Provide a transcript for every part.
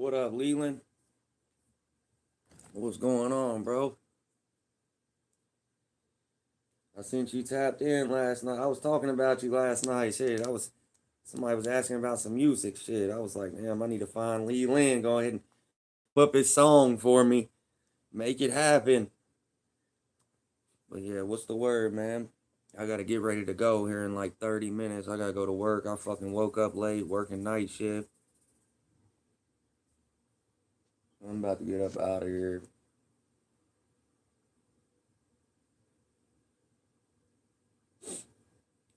What up, Leland? What's going on, bro? I sent you tapped in last night. I was talking about you last night. Shit, somebody was asking about some music. Shit, I was like, damn, I need to find Leland. Go ahead and put up his song for me. Make it happen. But yeah, what's the word, man? I gotta get ready to go here in like 30 minutes. I gotta go to work. I fucking woke up late, working night shift. I'm about to get up out of here.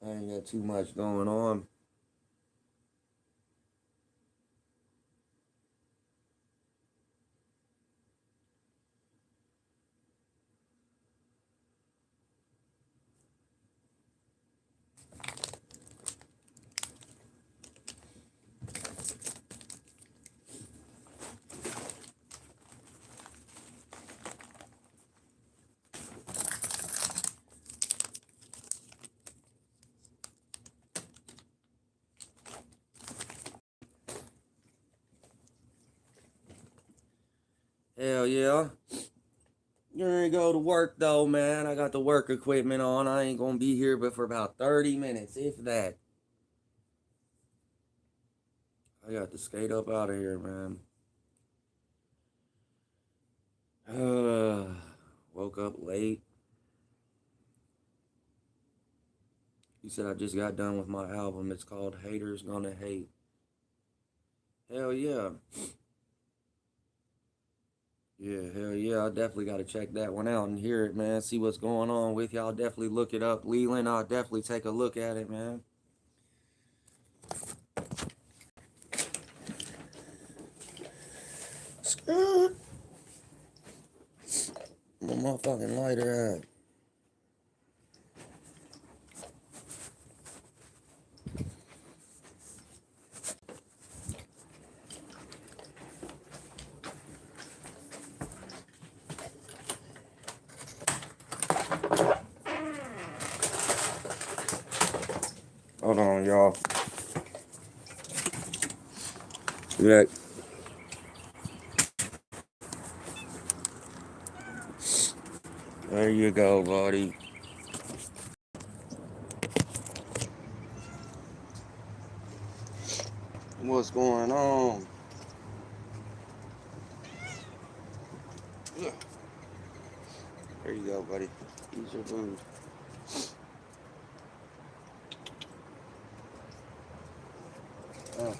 I ain't got too much going on. Hell yeah. You're gonna go to work though, man. I got the work equipment on. I ain't gonna be here but for about 30 minutes, if that. I got to skate up out of here, man. Woke up late. He said I just got done with my album. It's called Haters Gonna Hate. Hell yeah. Yeah, hell yeah. I definitely gotta check that one out and hear it, man. See what's going on with y'all. Definitely look it up. Leland, I'll definitely take a look at it, man. Skirt. Where my fucking lighter at? Hold on, y'all. Yeah. There you go, buddy. What's going on? Yeah. There you go, buddy. Eat your food. Oh,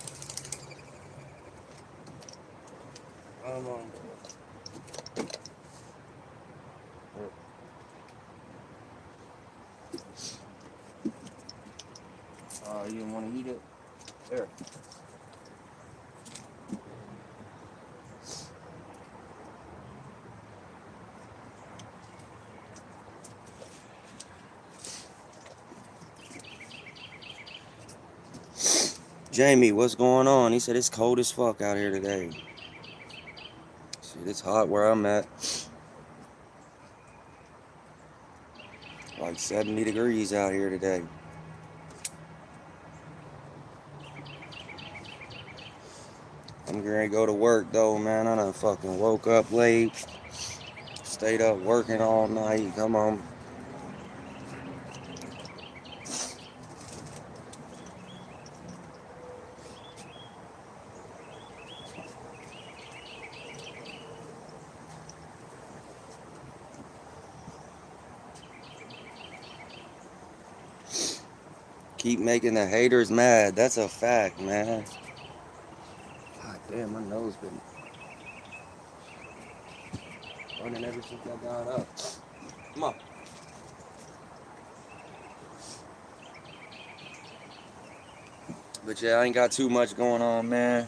come on. You didn't want to eat it? There. Jamie, what's going on? He said it's cold as fuck out here today. Shit, it's hot where I'm at. Like 70 degrees out here today. I'm gonna go to work though, man. I done fucking woke up late. Stayed up working all night. Come on. Keep making the haters mad. That's a fact, man. God damn, my nose been running ever since I got up. Come on. But yeah, I ain't got too much going on, man.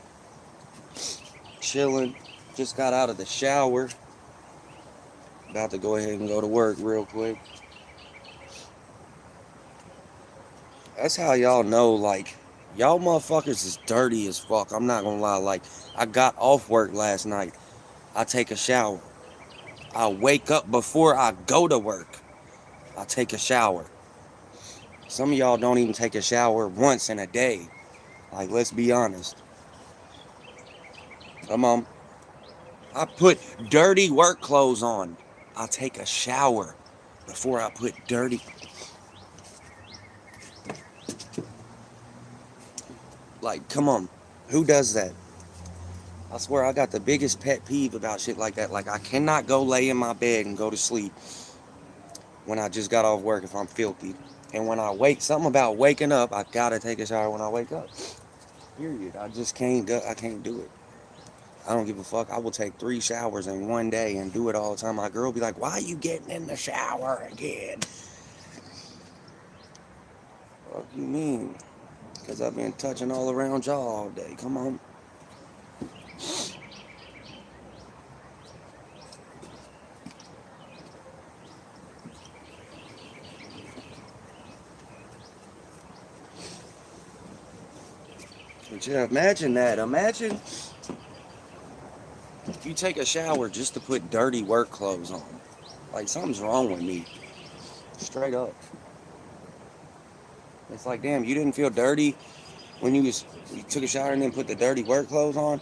Chilling. Just got out of the shower. About to go ahead and go to work real quick. That's how y'all know, like, y'all motherfuckers is dirty as fuck. I'm not gonna lie. Like, I got off work last night. I take a shower. I wake up before I go to work. I take a shower. Some of y'all don't even take a shower once in a day. Like, let's be honest. Come on. I put dirty work clothes on. I take a shower before I put dirty. Like, come on. Who does that? I swear I got the biggest pet peeve about shit like that. Like, I cannot go lay in my bed and go to sleep when I just got off work if I'm filthy. And when I wake, something about waking up, I gotta take a shower when I wake up. Period. I just can't do, I can't do it. I don't give a fuck. I will take 3 showers in one day and do it all the time. My girl be like, why are you getting in the shower again? What do you mean? Because I've been touching all around y'all all day. Come on. But yeah, imagine that. Imagine if you take a shower just to put dirty work clothes on. Like, something's wrong with me. Straight up. It's like, damn, you didn't feel dirty when you took a shower and then put the dirty work clothes on?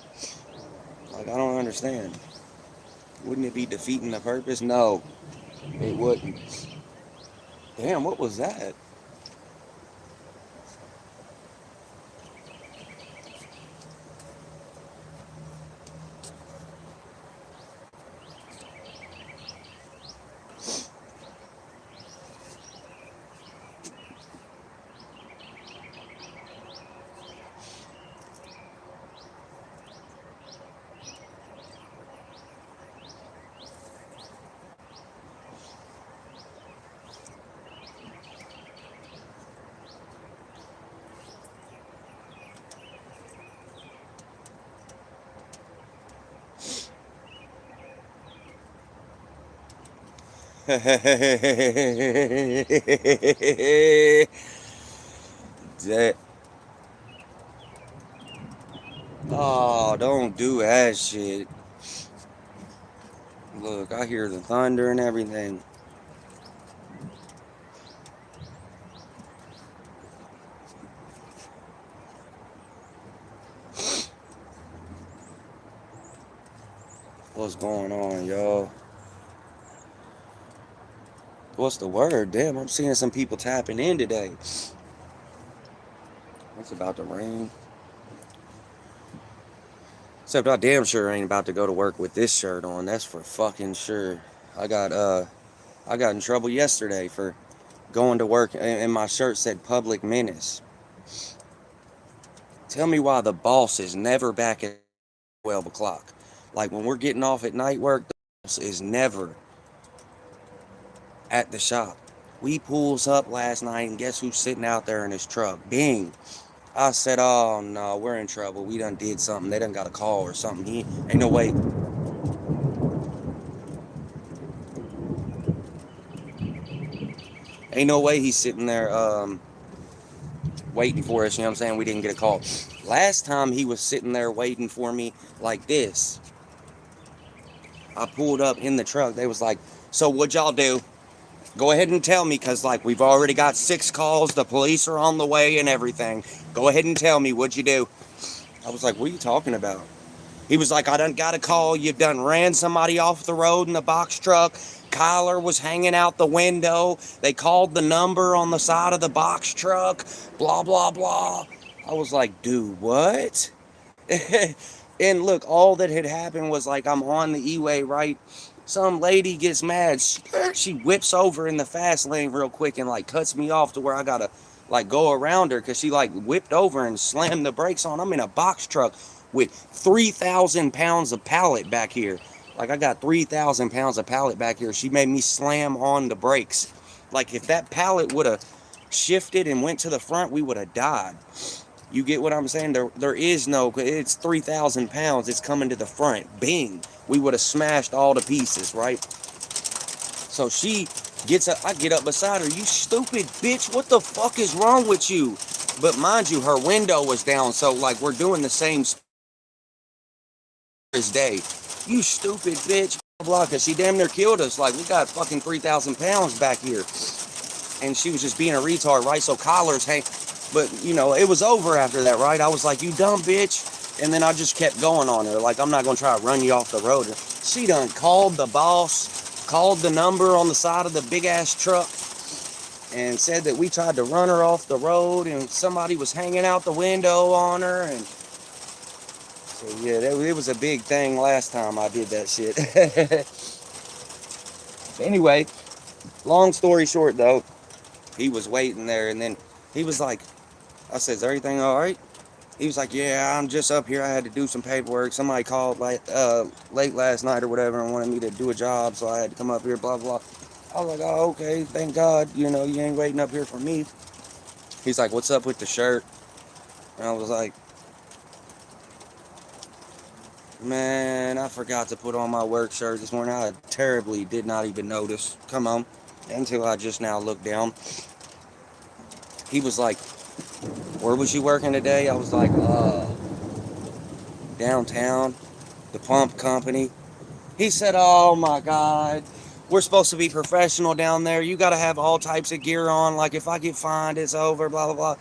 Like, I don't understand. Wouldn't it be defeating the purpose? No, it wouldn't. Damn, what was that? That. Oh, don't do that shit. Look, I hear the thunder and everything. What's going on, y'all? What's the word? Damn, I'm seeing some people tapping in today. It's about to rain. Except I damn sure ain't about to go to work with this shirt on. That's for fucking sure. I got in trouble yesterday for going to work and my shirt said Public Menace. Tell me why the boss is never back at 12 o'clock. Like, when we're getting off at night work, the boss is never at the shop. We pulls up last night and guess who's sitting out there in his truck? Bing. I said, oh no, we're in trouble. We done did something. They done got a call or something. He ain't no way. Ain't no way he's sitting there waiting for us. You know what I'm saying? We didn't get a call. Last time he was sitting there waiting for me like this. I pulled up in the truck. They was like, so what'd y'all do? Go ahead and tell me, because, like, we've already got 6 calls. The police are on the way and everything. Go ahead and tell me, what'd you do? I was like, what are you talking about? He was like, I done got a call. You done ran somebody off the road in a box truck. Kyler was hanging out the window. They called the number on the side of the box truck. Blah, blah, blah. I was like, dude, what? And look, all that had happened was, like, I'm on the E-way, right? Some lady gets mad. She whips over in the fast lane real quick and, like, cuts me off to where I gotta, like, go around her because she, like, whipped over and slammed the brakes on. I'm in a box truck with 3,000 pounds of pallet back here. Like, I got 3,000 pounds of pallet back here. She made me slam on the brakes. Like, if that pallet would have shifted and went to the front, we would have died. You get what I'm saying? There is no, it's 3,000 pounds. It's coming to the front. Bing. We would have smashed all the pieces, right? So she gets up, I get up beside her. You stupid bitch. What the fuck is wrong with you? But mind you, her window was down. So, like, we're doing the same day. You stupid bitch. Blah, because she damn near killed us. Like, we got fucking 3,000 pounds back here. And she was just being a retard, right? So collars hang. But, you know, it was over after that, right? I was like, you dumb bitch. And then I just kept going on her. Like, I'm not going to try to run you off the road. She done called the boss, called the number on the side of the big-ass truck, and said that we tried to run her off the road and somebody was hanging out the window on her. And so, yeah, it was a big thing last time I did that shit. Anyway, long story short, though, he was waiting there, and then he was like, I said, is everything all right? He was like, yeah, I'm just up here. I had to do some paperwork. Somebody called late last night or whatever and wanted me to do a job, so I had to come up here, blah, blah. I was like, oh, okay, thank God. You know, you ain't waiting up here for me. He's like, what's up with the shirt? And I was like, man, I forgot to put on my work shirt this morning. I terribly did not even notice. Come on. Until I just now looked down. He was like, where was you working today? I was like, downtown, the pump company. He said, oh my God, we're supposed to be professional down there. You got to have all types of gear on. Like, if I get fined, it's over, blah, blah, blah.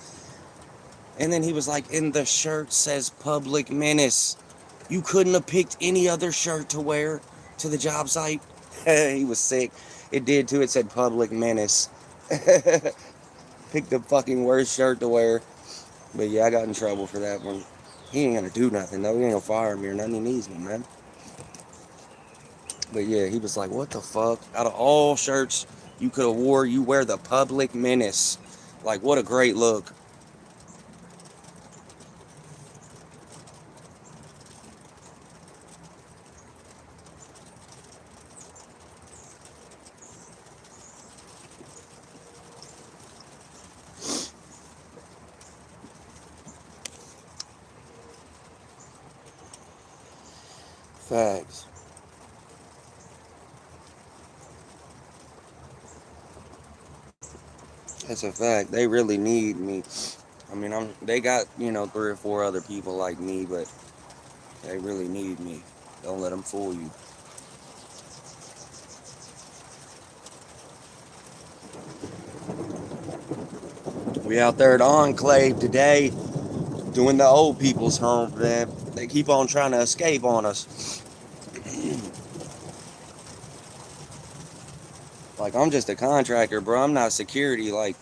And then he was like, and the shirt says Public Menace. You couldn't have picked any other shirt to wear to the job site. He was sick. It did too. It said Public Menace. Picked the fucking worst shirt to wear. But yeah, I got in trouble for that one. He ain't gonna do nothing though. He ain't gonna fire me or nothing. He needs me, man. But yeah, he was like, what the fuck? Out of all shirts you could have wore, you wear the Public Menace. Like, what a great look. Facts. That's a fact. They really need me. I mean, they got, 3 or 4 other people like me, but they really need me. Don't let them fool you. We out there at Enclave today doing the old people's home. They keep on trying to escape on us. Like, I'm just a contractor, bro. I'm not security. Like,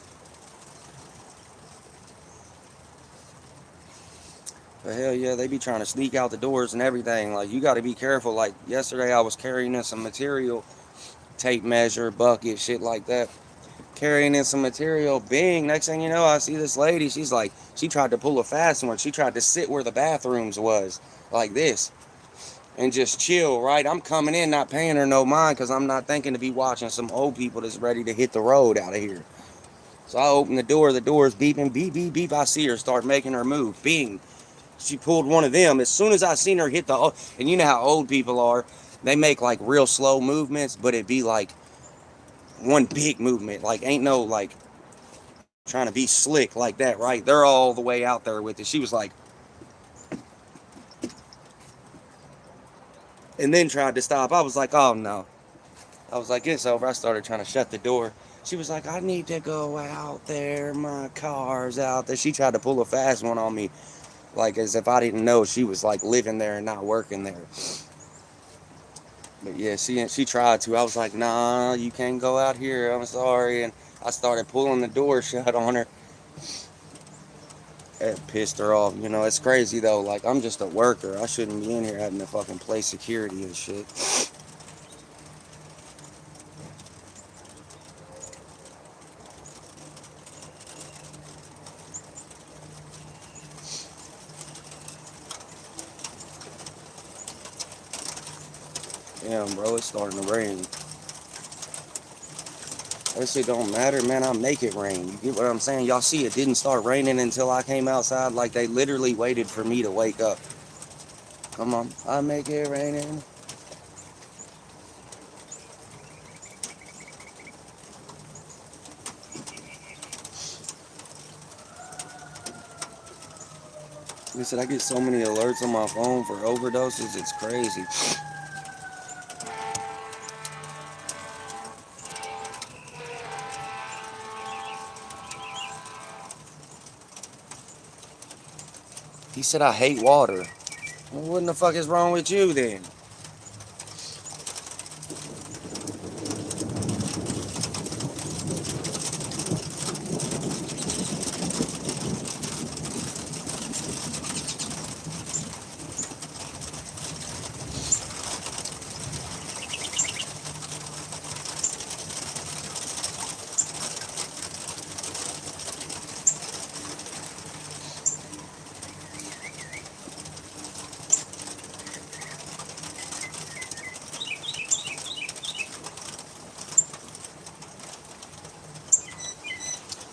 but hell yeah, they be trying to sneak out the doors and everything. Like, you got to be careful. Like, yesterday I was carrying in some material, tape measure, bucket, shit like that. Carrying in some material. Bing, next thing you know, I see this lady. She's like, she tried to pull a fast one. She tried to sit where the bathrooms was, like this, and just chill, right? I'm coming in, not paying her no mind, because I'm not thinking to be watching some old people that's ready to hit the road out of here. So I open the door's beeping, beep, beep, beep. I see her start making her move. Bing. She pulled one of them. As soon as I seen her hit and you know how old people are, they make like real slow movements, but it be like one big movement. Like, ain't no like trying to be slick like that, right? They're all the way out there with it. She was like, and then tried to stop. I was like, oh no. I was like, it's over. I started trying to shut the door. She was like, I need to go out there. My car's out there. She tried to pull a fast one on me, like as if I didn't know she was like living there and not working there. But yeah, she tried to. I was like, nah, you can't go out here. I'm sorry. And I started pulling the door shut on her. It pissed her off. It's crazy though. Like, I'm just a worker. I shouldn't be in here having to fucking play security and shit. Damn, bro, it's starting to rain. That shit don't matter, man. I make it rain. You get what I'm saying? Y'all see, it didn't start raining until I came outside. Like, they literally waited for me to wake up. Come on, I make it raining. Like I said, I get so many alerts on my phone for overdoses. It's crazy. He said, I hate water. Well, what in the fuck is wrong with you then?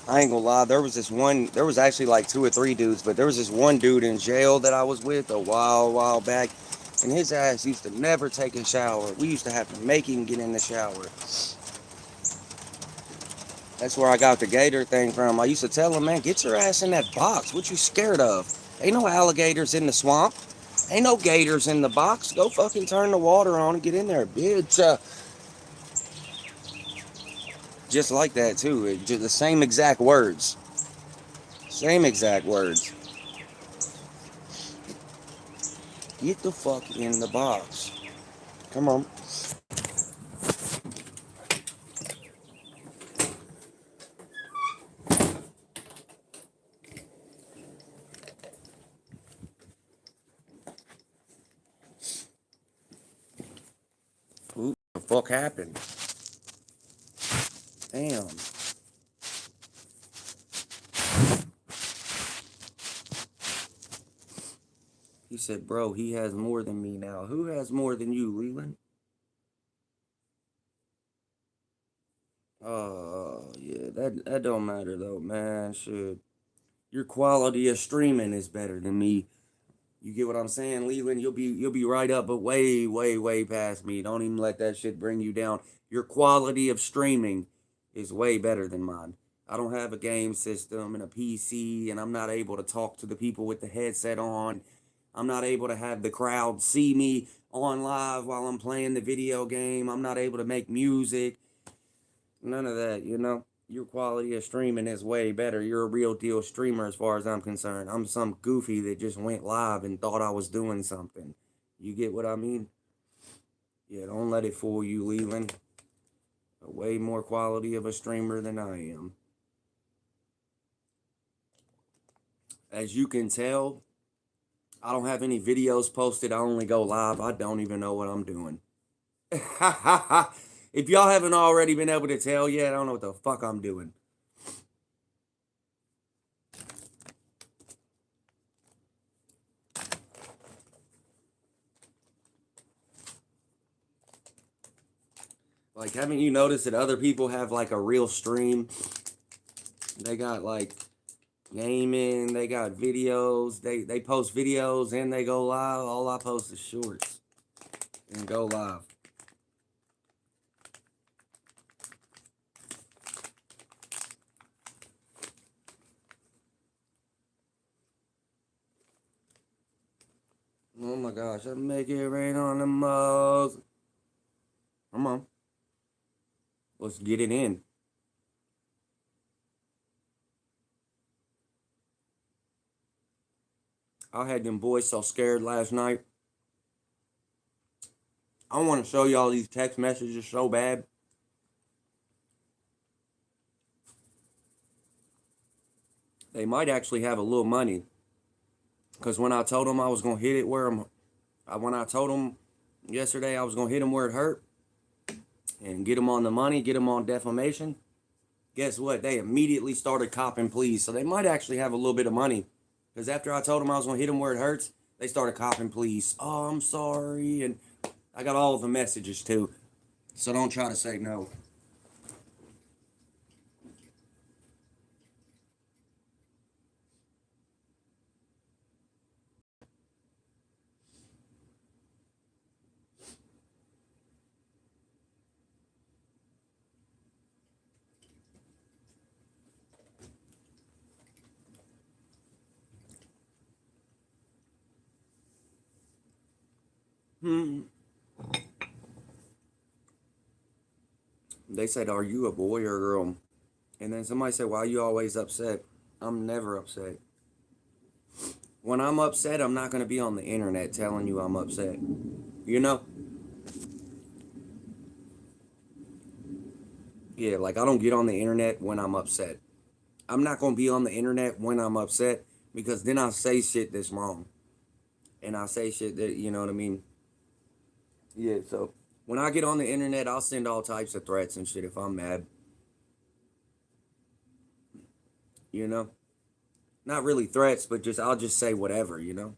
I ain't gonna lie, there was actually like two or three dudes, but there was this one dude in jail that I was with a while back, and his ass used to never take a shower. We used to have to make him get in the shower. That's where I got the gator thing from. I used to tell him, man, get your ass in that box. What you scared of? Ain't no alligators in the swamp. Ain't no gators in the box. Go fucking turn the water on and get in there, bitch. Just like that, too. The same exact words. Same exact words. Get the fuck in the box. Come on. Ooh, what the fuck happened? Damn. He said, bro, he has more than me now. Who has more than you, Leland? Oh, yeah, that don't matter though, man. Shit. Your quality of streaming is better than me. You get what I'm saying, Leland? You'll be right up, but way past me. Don't even let that shit bring you down. Your quality of streaming is way better than mine. I don't have a game system and a PC, and I'm not able to talk to the people with the headset on. I'm not able to have the crowd see me on live while I'm playing the video game. I'm not able to make music. None of that, you know? Your quality of streaming is way better. You're a real deal streamer as far as I'm concerned. I'm some goofy that just went live and thought I was doing something. You get what I mean? Yeah, don't let it fool you, Leland. A way more quality of a streamer than I am. As you can tell, I don't have any videos posted. I only go live. I don't even know what I'm doing. If y'all haven't already been able to tell yet, I don't know what the fuck I'm doing. Like, haven't you noticed that other people have like a real stream? They got like gaming, they got videos, they post videos and they go live. All I post is shorts and go live. Oh my gosh, I make it rain on the most. Come on. Let's get it in. I had them boys so scared last night. I want to show y'all these text messages so bad. They might actually have a little money. Because when I told them I was going to hit it when I told them yesterday I was going to hit them where it hurt and get them on the money, get them on defamation, guess what? They immediately started copping pleas. So they might actually have a little bit of money. Because after I told them I was going to hit them where it hurts, they started copping pleas. Oh, I'm sorry. And I got all of the messages too. So don't try to say no. They said, are you a boy or a girl? And then somebody said, why are you always upset? I'm never upset. when I'm upset, I'm not going to be on the internet telling you I'm upset. You know? Yeah, like I don't get on the internet when I'm upset. I'm not going to be on the internet when I'm upset because then I say shit that's wrong. And I say shit that, you know what I mean? Yeah, so when I get on the internet, I'll send all types of threats and shit if I'm mad. You know? Not really threats, but just I'll just say whatever, you know?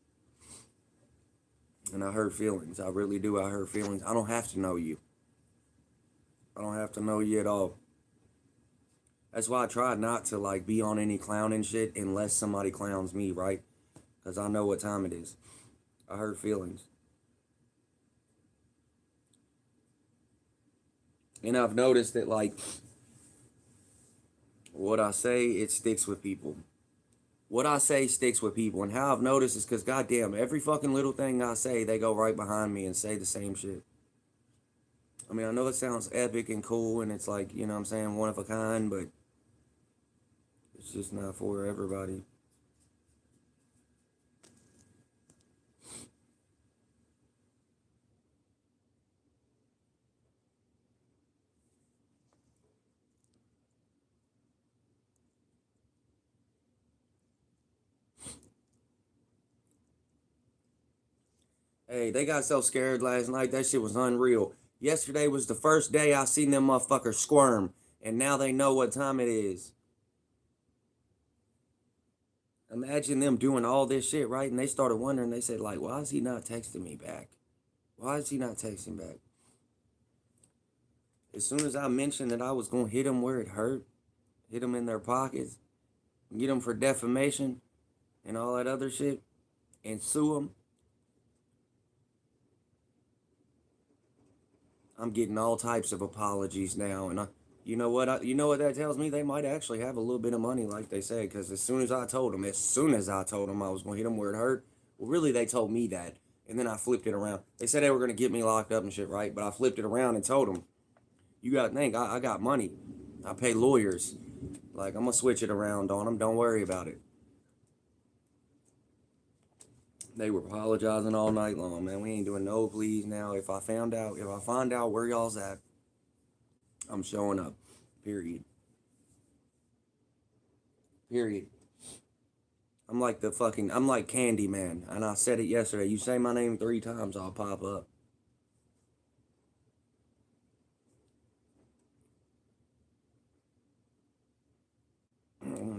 And I hurt feelings. I really do. I hurt feelings. I don't have to know you. I don't have to know you at all. That's why I try not to like be on any clowning shit unless somebody clowns me, right? Because I know what time it is. I hurt feelings. And I've noticed that like what I say, it sticks with people. What I say sticks with people. And how I've noticed is because goddamn, every fucking little thing I say, they go right behind me and say the same shit. I mean, I know it sounds epic and cool and it's like, you know what I'm saying, one of a kind, but it's just not for everybody. Hey, they got so scared last night. That shit was unreal. Yesterday was the first day I seen them motherfuckers squirm, and now they know what time it is. Imagine them doing all this shit, right? And they started wondering. They said, like, why is he not texting me back? Why is he not texting back? As soon as I mentioned that I was going to hit them where it hurt, hit them in their pockets, get them for defamation and all that other shit, and sue them, I'm getting all types of apologies now, and you know what? You know what that tells me? They might actually have a little bit of money, like they say, because as soon as I told them I was going to hit them where it hurt, well, really, they told me that, and then I flipped it around. They said they were going to get me locked up and shit, right? But I flipped it around and told them, you got to think, I got money. I pay lawyers. Like, I'm going to switch it around on them. Don't worry about it. They were apologizing all night long, man. We ain't doing no pleas now. If I find out where y'all's at, I'm showing up. Period. Period. I'm like Candyman. And I said it yesterday. You say my name 3 times, I'll pop up.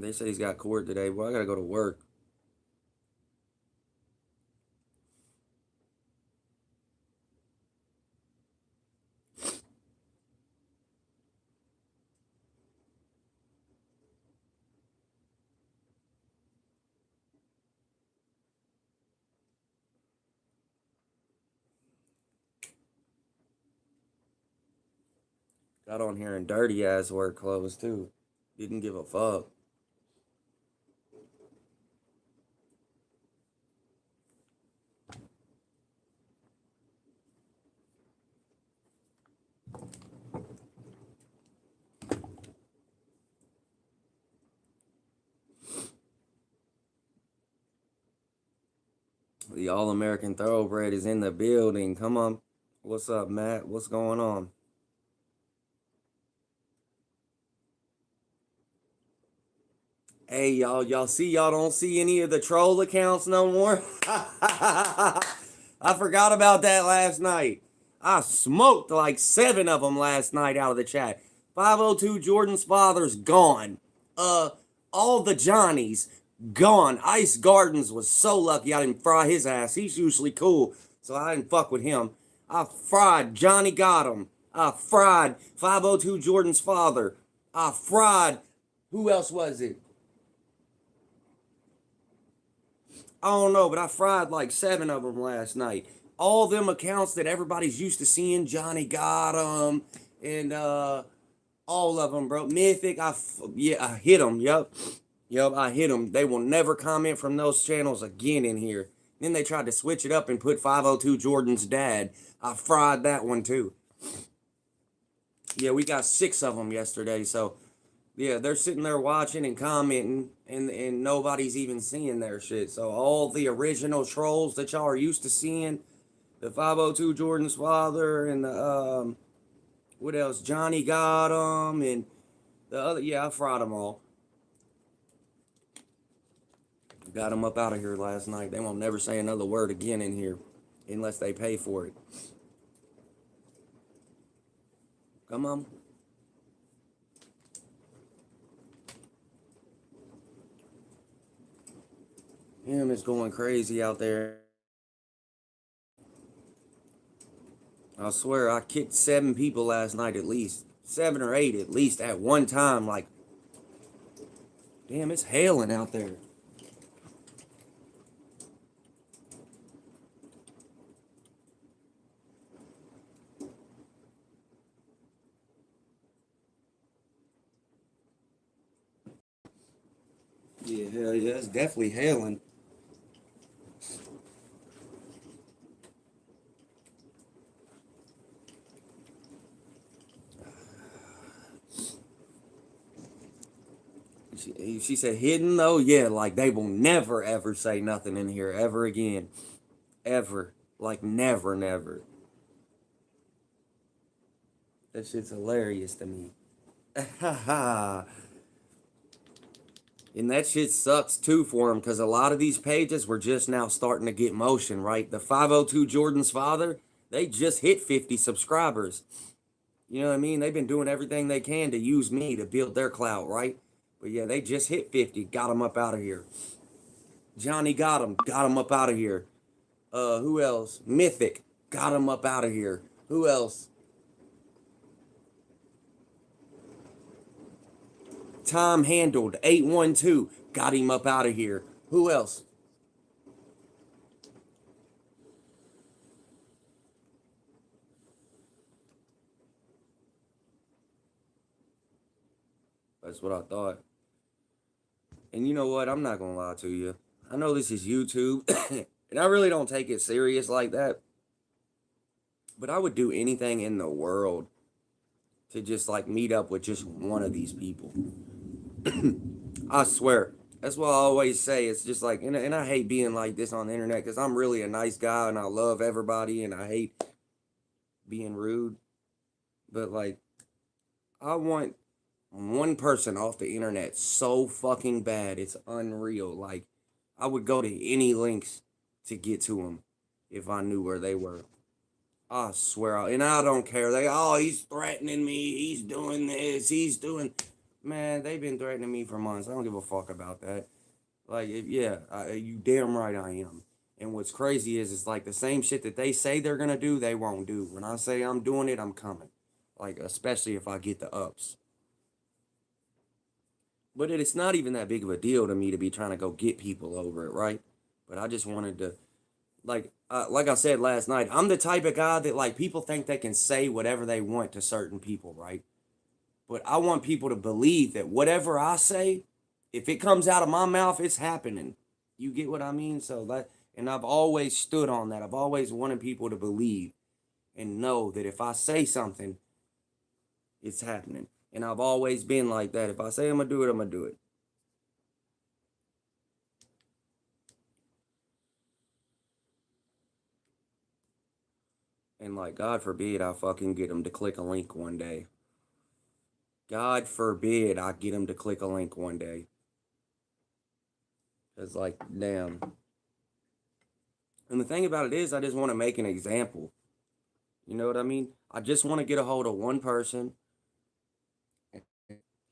They said he's got court today. Well, I gotta go to work. Got on here in dirty ass work clothes too. Didn't give a fuck. The All American Thoroughbred is in the building. Come on. What's up, Matt? What's going on? Hey, y'all see y'all don't see any of the troll accounts no more? I forgot about that last night. I smoked like 7 of them last night out of the chat. 502 Jordan's father's gone. All the Johnnies gone. Ice Gardens was so lucky I didn't fry his ass. He's usually cool, so I didn't fuck with him. I fried Johnny Got him. I fried 502 Jordan's father. I fried, who else was it? I don't know, but I fried like 7 of them last night. All them accounts that everybody's used to seeing, Johnny Got them, and all of them, bro. Mythic, I hit them. Yep, I hit them. They will never comment from those channels again in here. Then they tried to switch it up and put 502 Jordan's dad. I fried that one too. Yeah, we got 6 of them yesterday, so Yeah, they're sitting there watching and commenting, and nobody's even seeing their shit. So all the original trolls that y'all are used to seeing, the 502 Jordan's father and the what else? Johnny got 'em and the other. Yeah, I fried them all. Got them up out of here last night. They won't never say another word again in here, unless they pay for it. Come on. Him is going crazy out there. I swear, I kicked 7 people last night at least. 7 or 8 at least at one time. Like, damn, it's hailing out there. Yeah, hell yeah, it's definitely hailing. She said hidden though, yeah, like they will never ever say nothing in here ever again. Ever. Like never, never. That shit's hilarious to me. And that shit sucks too for him because a lot of these pages were just now starting to get motion, right? The 502 Jordan's father, they just hit 50 subscribers. You know what I mean? They've been doing everything they can to use me to build their clout, right? But yeah, they just hit 50, got them up out of here. Johnny got him up out of here. Who else? Mythic, got him up out of here. Who else? Time handled 812, got him up out of here. Who else? That's what I thought. And you know what? I'm not gonna lie to you. I know this is YouTube, and I really don't take it serious like that. But I would do anything in the world to just like meet up with just one of these people. I swear. That's what I always say. It's just like, and I hate being like this on the internet because I'm really a nice guy and I love everybody and I hate being rude. But like, I want one person off the internet so fucking bad. It's unreal. Like, I would go to any lengths to get to them if I knew where they were. I swear, and I don't care. He's threatening me. He's doing this. He's doing. Man, they've been threatening me for months. I don't give a fuck about that. Like, yeah, you damn right I am. And what's crazy is, it's like the same shit that they say they're gonna do, they won't do. When I say I'm doing it, I'm coming. Like, especially if I get the ups. But it's not even that big of a deal to me to be trying to go get people over it, right? But I just wanted to, like I said last night, I'm the type of guy that like people think they can say whatever they want to certain people, right? But I want people to believe that whatever I say, if it comes out of my mouth, it's happening. You get what I mean? So that, and I've always stood on that. I've always wanted people to believe and know that if I say something, it's happening. And I've always been like that. If I say I'm gonna do it, I'm gonna do it. And like, God forbid I fucking get them to click a link one day. God forbid I get them to click a link one day. It's like, damn. And the thing about it is, I just want to make an example. You know what I mean? I just want to get a hold of one person,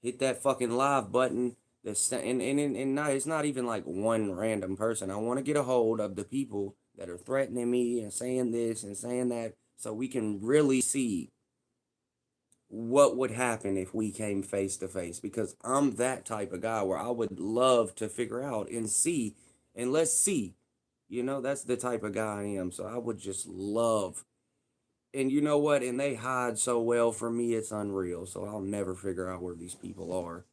hit that fucking live button. And not, it's not even like one random person. I want to get a hold of the people that are threatening me and saying this and saying that, so we can really see what would happen if we came face to face. Because I'm that type of guy where I would love to figure out and see, and let's see. You know, that's the type of guy I am. So I would just love. And you know what? And they hide so well from me, it's unreal. So I'll never figure out where these people are.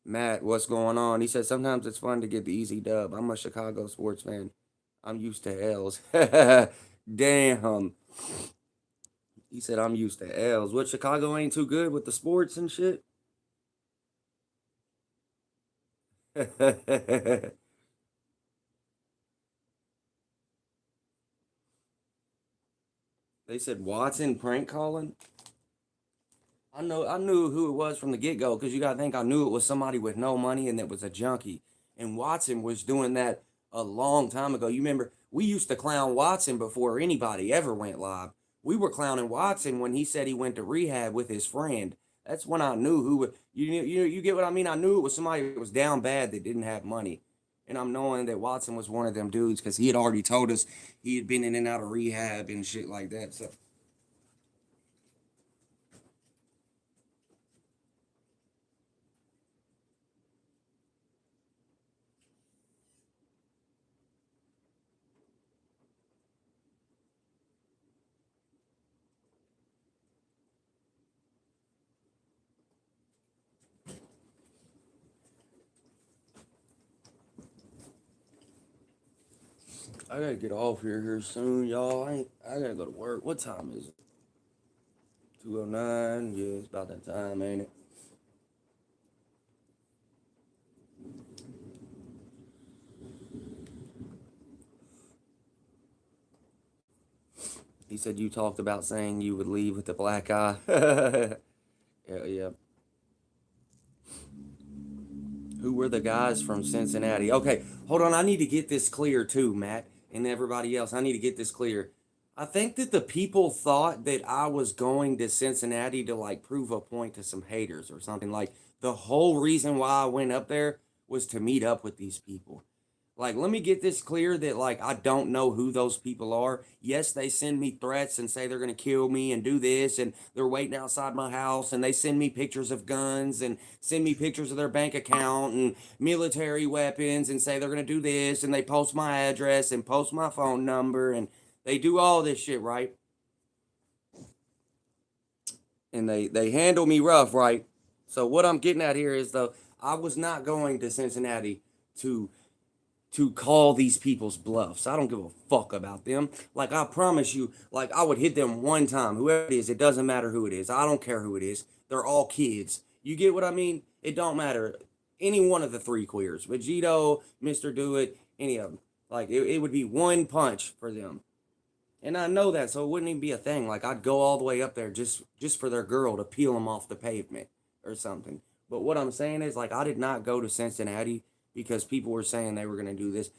Matt, what's going on? He said sometimes it's fun to get the easy dub. I'm a Chicago sports fan. I'm used to L's. Damn. He said I'm used to L's. What, Chicago ain't too good with the sports and shit? They said Watson prank calling. I knew who it was from the get go because you gotta think I knew it was somebody with no money and that was a junkie. And Watson was doing that a long time ago. You remember we used to clown Watson before anybody ever went live. We were clowning Watson when he said he went to rehab with his friend. That's when I knew you get what I mean. I knew it was somebody that was down bad that didn't have money. And I'm knowing that Watson was one of them dudes because he had already told us he had been in and out of rehab and shit like that. So I gotta get off here soon, y'all. I gotta go to work. What time is it? 2:09. Yeah, it's about that time, ain't it? He said you talked about saying you would leave with the black eye. Yeah, yeah. Who were the guys from Cincinnati? Okay, hold on. I need to get this clear too, Matt, and everybody else. I need to get this clear. I think that the people thought that I was going to Cincinnati to like prove a point to some haters or something. Like the whole reason why I went up there was to meet up with these people. Like, let me get this clear that, like, I don't know who those people are. Yes, they send me threats and say they're going to kill me and do this, and they're waiting outside my house, and they send me pictures of guns and send me pictures of their bank account and military weapons and say they're going to do this, and they post my address and post my phone number, and they do all this shit, right? And they handle me rough, right? So, what I'm getting at here is, though, I was not going to Cincinnati to call these people's bluffs. I don't give a fuck about them. Like I promise you, like I would hit them one time. Whoever it is, it doesn't matter who it is. I don't care who it is. They're all kids. You get what I mean? It don't matter. Any one of the three queers. Vegito, Mr. Do It, any of them. Like it would be one punch for them. And I know that, so it wouldn't even be a thing. Like I'd go all the way up there just for their girl to peel them off the pavement or something. But what I'm saying is like I did not go to Cincinnati because people were saying they were going to do this.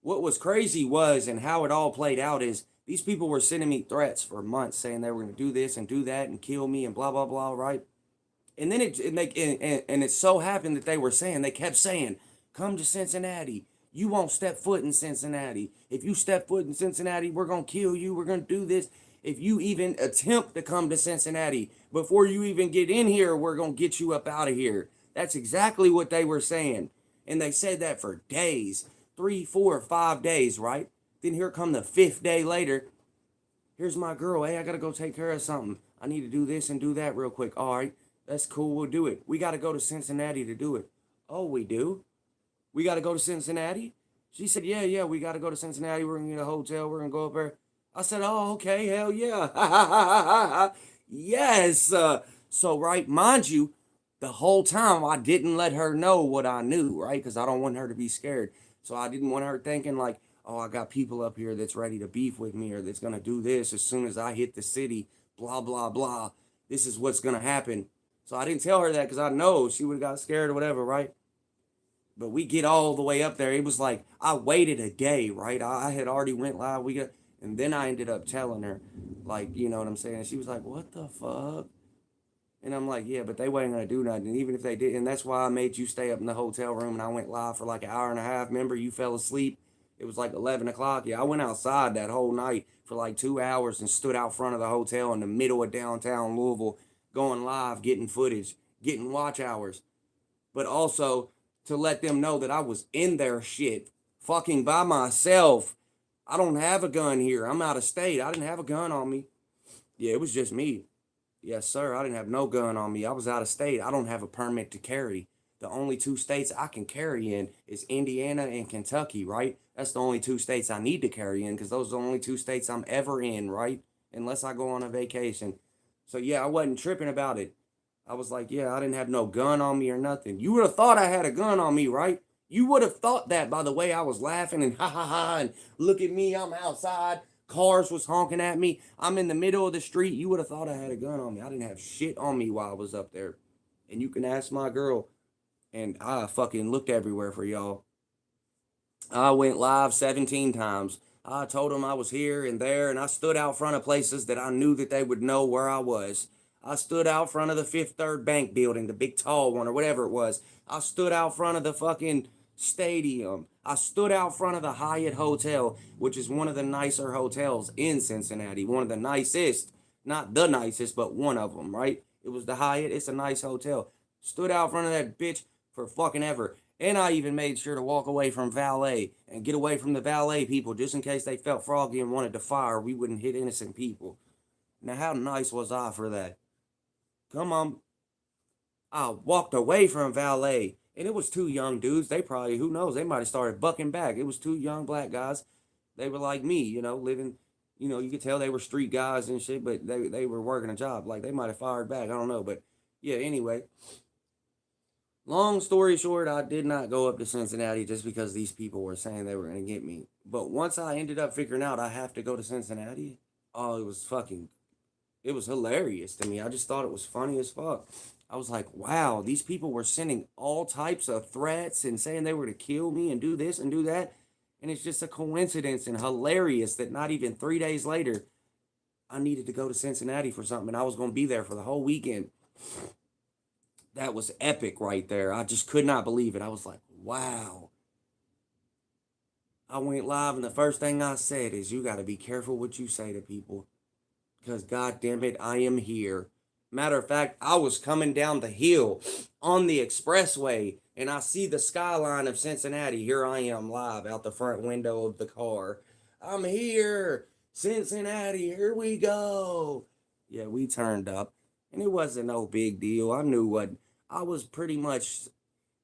What was crazy was, and how it all played out is, these people were sending me threats for months saying they were going to do this and do that and kill me and blah blah blah, right? And then it so happened that they were saying, they kept saying, come to Cincinnati. You won't step foot in Cincinnati. If you step foot in Cincinnati, we're going to kill you. We're going to do this. If you even attempt to come to Cincinnati, before you even get in here, we're going to get you up out of here. That's exactly what they were saying. And they said that for days, 3, 4, 5 days, right? Then here come the fifth day later. Here's my girl. Hey, I got to go take care of something. I need to do this and do that real quick. All right, that's cool. We'll do it. We got to go to Cincinnati to do it. Oh, we do? We got to go to Cincinnati? She said, yeah, yeah, we got to go to Cincinnati. We're going to get a hotel. We're going to go up there. I said, oh, okay, hell yeah. Yes. So, right, mind you, the whole time I didn't let her know what I knew, right? Because I don't want her to be scared. So I didn't want her thinking like, oh, I got people up here that's ready to beef with me or that's going to do this as soon as I hit the city, blah, blah, blah. This is what's going to happen. So I didn't tell her that because I know she would have got scared or whatever, right? But we get all the way up there. It was like I waited a day, right? I had already went live. And then I ended up telling her, like, you know what I'm saying? She was like, what the fuck? And I'm like, yeah, but they wasn't gonna do nothing. And even if they did, and that's why I made you stay up in the hotel room and I went live for like an hour and a half. Remember, you fell asleep. It was like 11 o'clock. Yeah, I went outside that whole night for like 2 hours and stood out front of the hotel in the middle of downtown Louisville, going live, getting footage, getting watch hours. But also to let them know that I was in their shit, fucking by myself. I don't have a gun here. I'm out of state. I didn't have a gun on me. Yeah, it was just me. Yes, sir. I didn't have no gun on me. I was out of state. I don't have a permit to carry. The only two states I can carry in is Indiana and Kentucky, right? That's the only two states I need to carry in because those are the only two states I'm ever in, right? Unless I go on a vacation. So, yeah, I wasn't tripping about it. I was like, yeah, I didn't have no gun on me or nothing. You would have thought I had a gun on me, right? You would have thought that by the way I was laughing and ha ha ha and look at me, I'm outside. Cars was honking at me. I'm in the middle of the street. You would have thought I had a gun on me. I didn't have shit on me while I was up there. And you can ask my girl. And I fucking looked everywhere for y'all. I went live 17 times. I told them I was here and there, and I stood out front of places that I knew that they would know where I was. I stood out front of the Fifth Third Bank building, the big tall one or whatever it was. I stood out front of the fucking stadium. I stood out front of the Hyatt Hotel, which is one of the nicer hotels in Cincinnati. One of the nicest. Not the nicest, but one of them, right? It was the Hyatt. It's a nice hotel. Stood out front of that bitch for fucking ever. And I even made sure to walk away from valet and get away from the valet people just in case they felt froggy and wanted to fire. We wouldn't hit innocent people. Now, how nice was I for that? Come on. I walked away from valet. And it was two young dudes. They probably, who knows, they might have started bucking back. It was two young black guys. They were like me, living, you could tell they were street guys and shit, but they were working a job. Like, they might have fired back. I don't know. But, yeah, anyway. Long story short, I did not go up to Cincinnati just because these people were saying they were going to get me. But once I ended up figuring out I have to go to Cincinnati, oh, it was hilarious to me. I just thought it was funny as fuck. I was like, wow, these people were sending all types of threats and saying they were to kill me and do this and do that. And it's just a coincidence and hilarious that not even 3 days later, I needed to go to Cincinnati for something and I was going to be there for the whole weekend. That was epic right there. I just could not believe it. I was like, wow. I went live and the first thing I said is, you got to be careful what you say to people. Because God damn it, I am here. Matter of fact, I was coming down the hill on the expressway and I see the skyline of Cincinnati. Here I am live out the front window of the car. I'm here. Cincinnati, here we go. Yeah, we turned up. And it wasn't no big deal. I was pretty much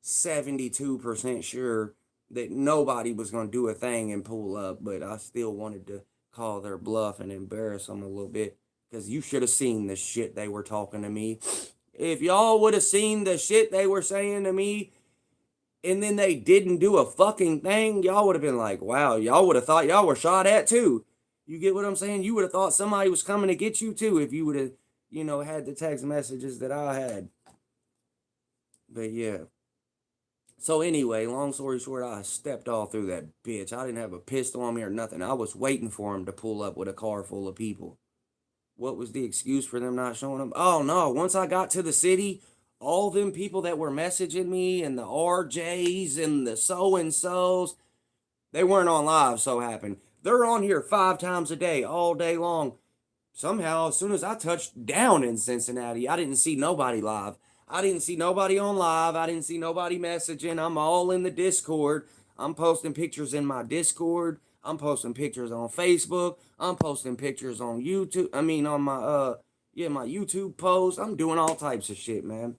72% sure that nobody was going to do a thing and pull up, but I still wanted to call their bluff and embarrass them a little bit because you should have seen the shit they were talking to me. If y'all would have seen the shit they were saying to me and then they didn't do a fucking thing, y'all would have been like, wow, y'all would have thought y'all were shot at too. You get what I'm saying? You would have thought somebody was coming to get you too if you would have, had the text messages that I had. But yeah. So anyway, long story short, I stepped all through that bitch. I didn't have a pistol on me or nothing. I was waiting for him to pull up with a car full of people. What was the excuse for them not showing up? Oh no, once I got to the city, all them people that were messaging me and the RJs and the so-and-sos, they weren't on live, so happened. They're on here 5 times a day, all day long. Somehow, as soon as I touched down in Cincinnati, I didn't see nobody live. I didn't see nobody on live. I didn't see nobody messaging. I'm all in the Discord. I'm posting pictures in my Discord. I'm posting pictures on Facebook. I'm posting pictures on YouTube. I mean, on my my YouTube posts. I'm doing all types of shit, man.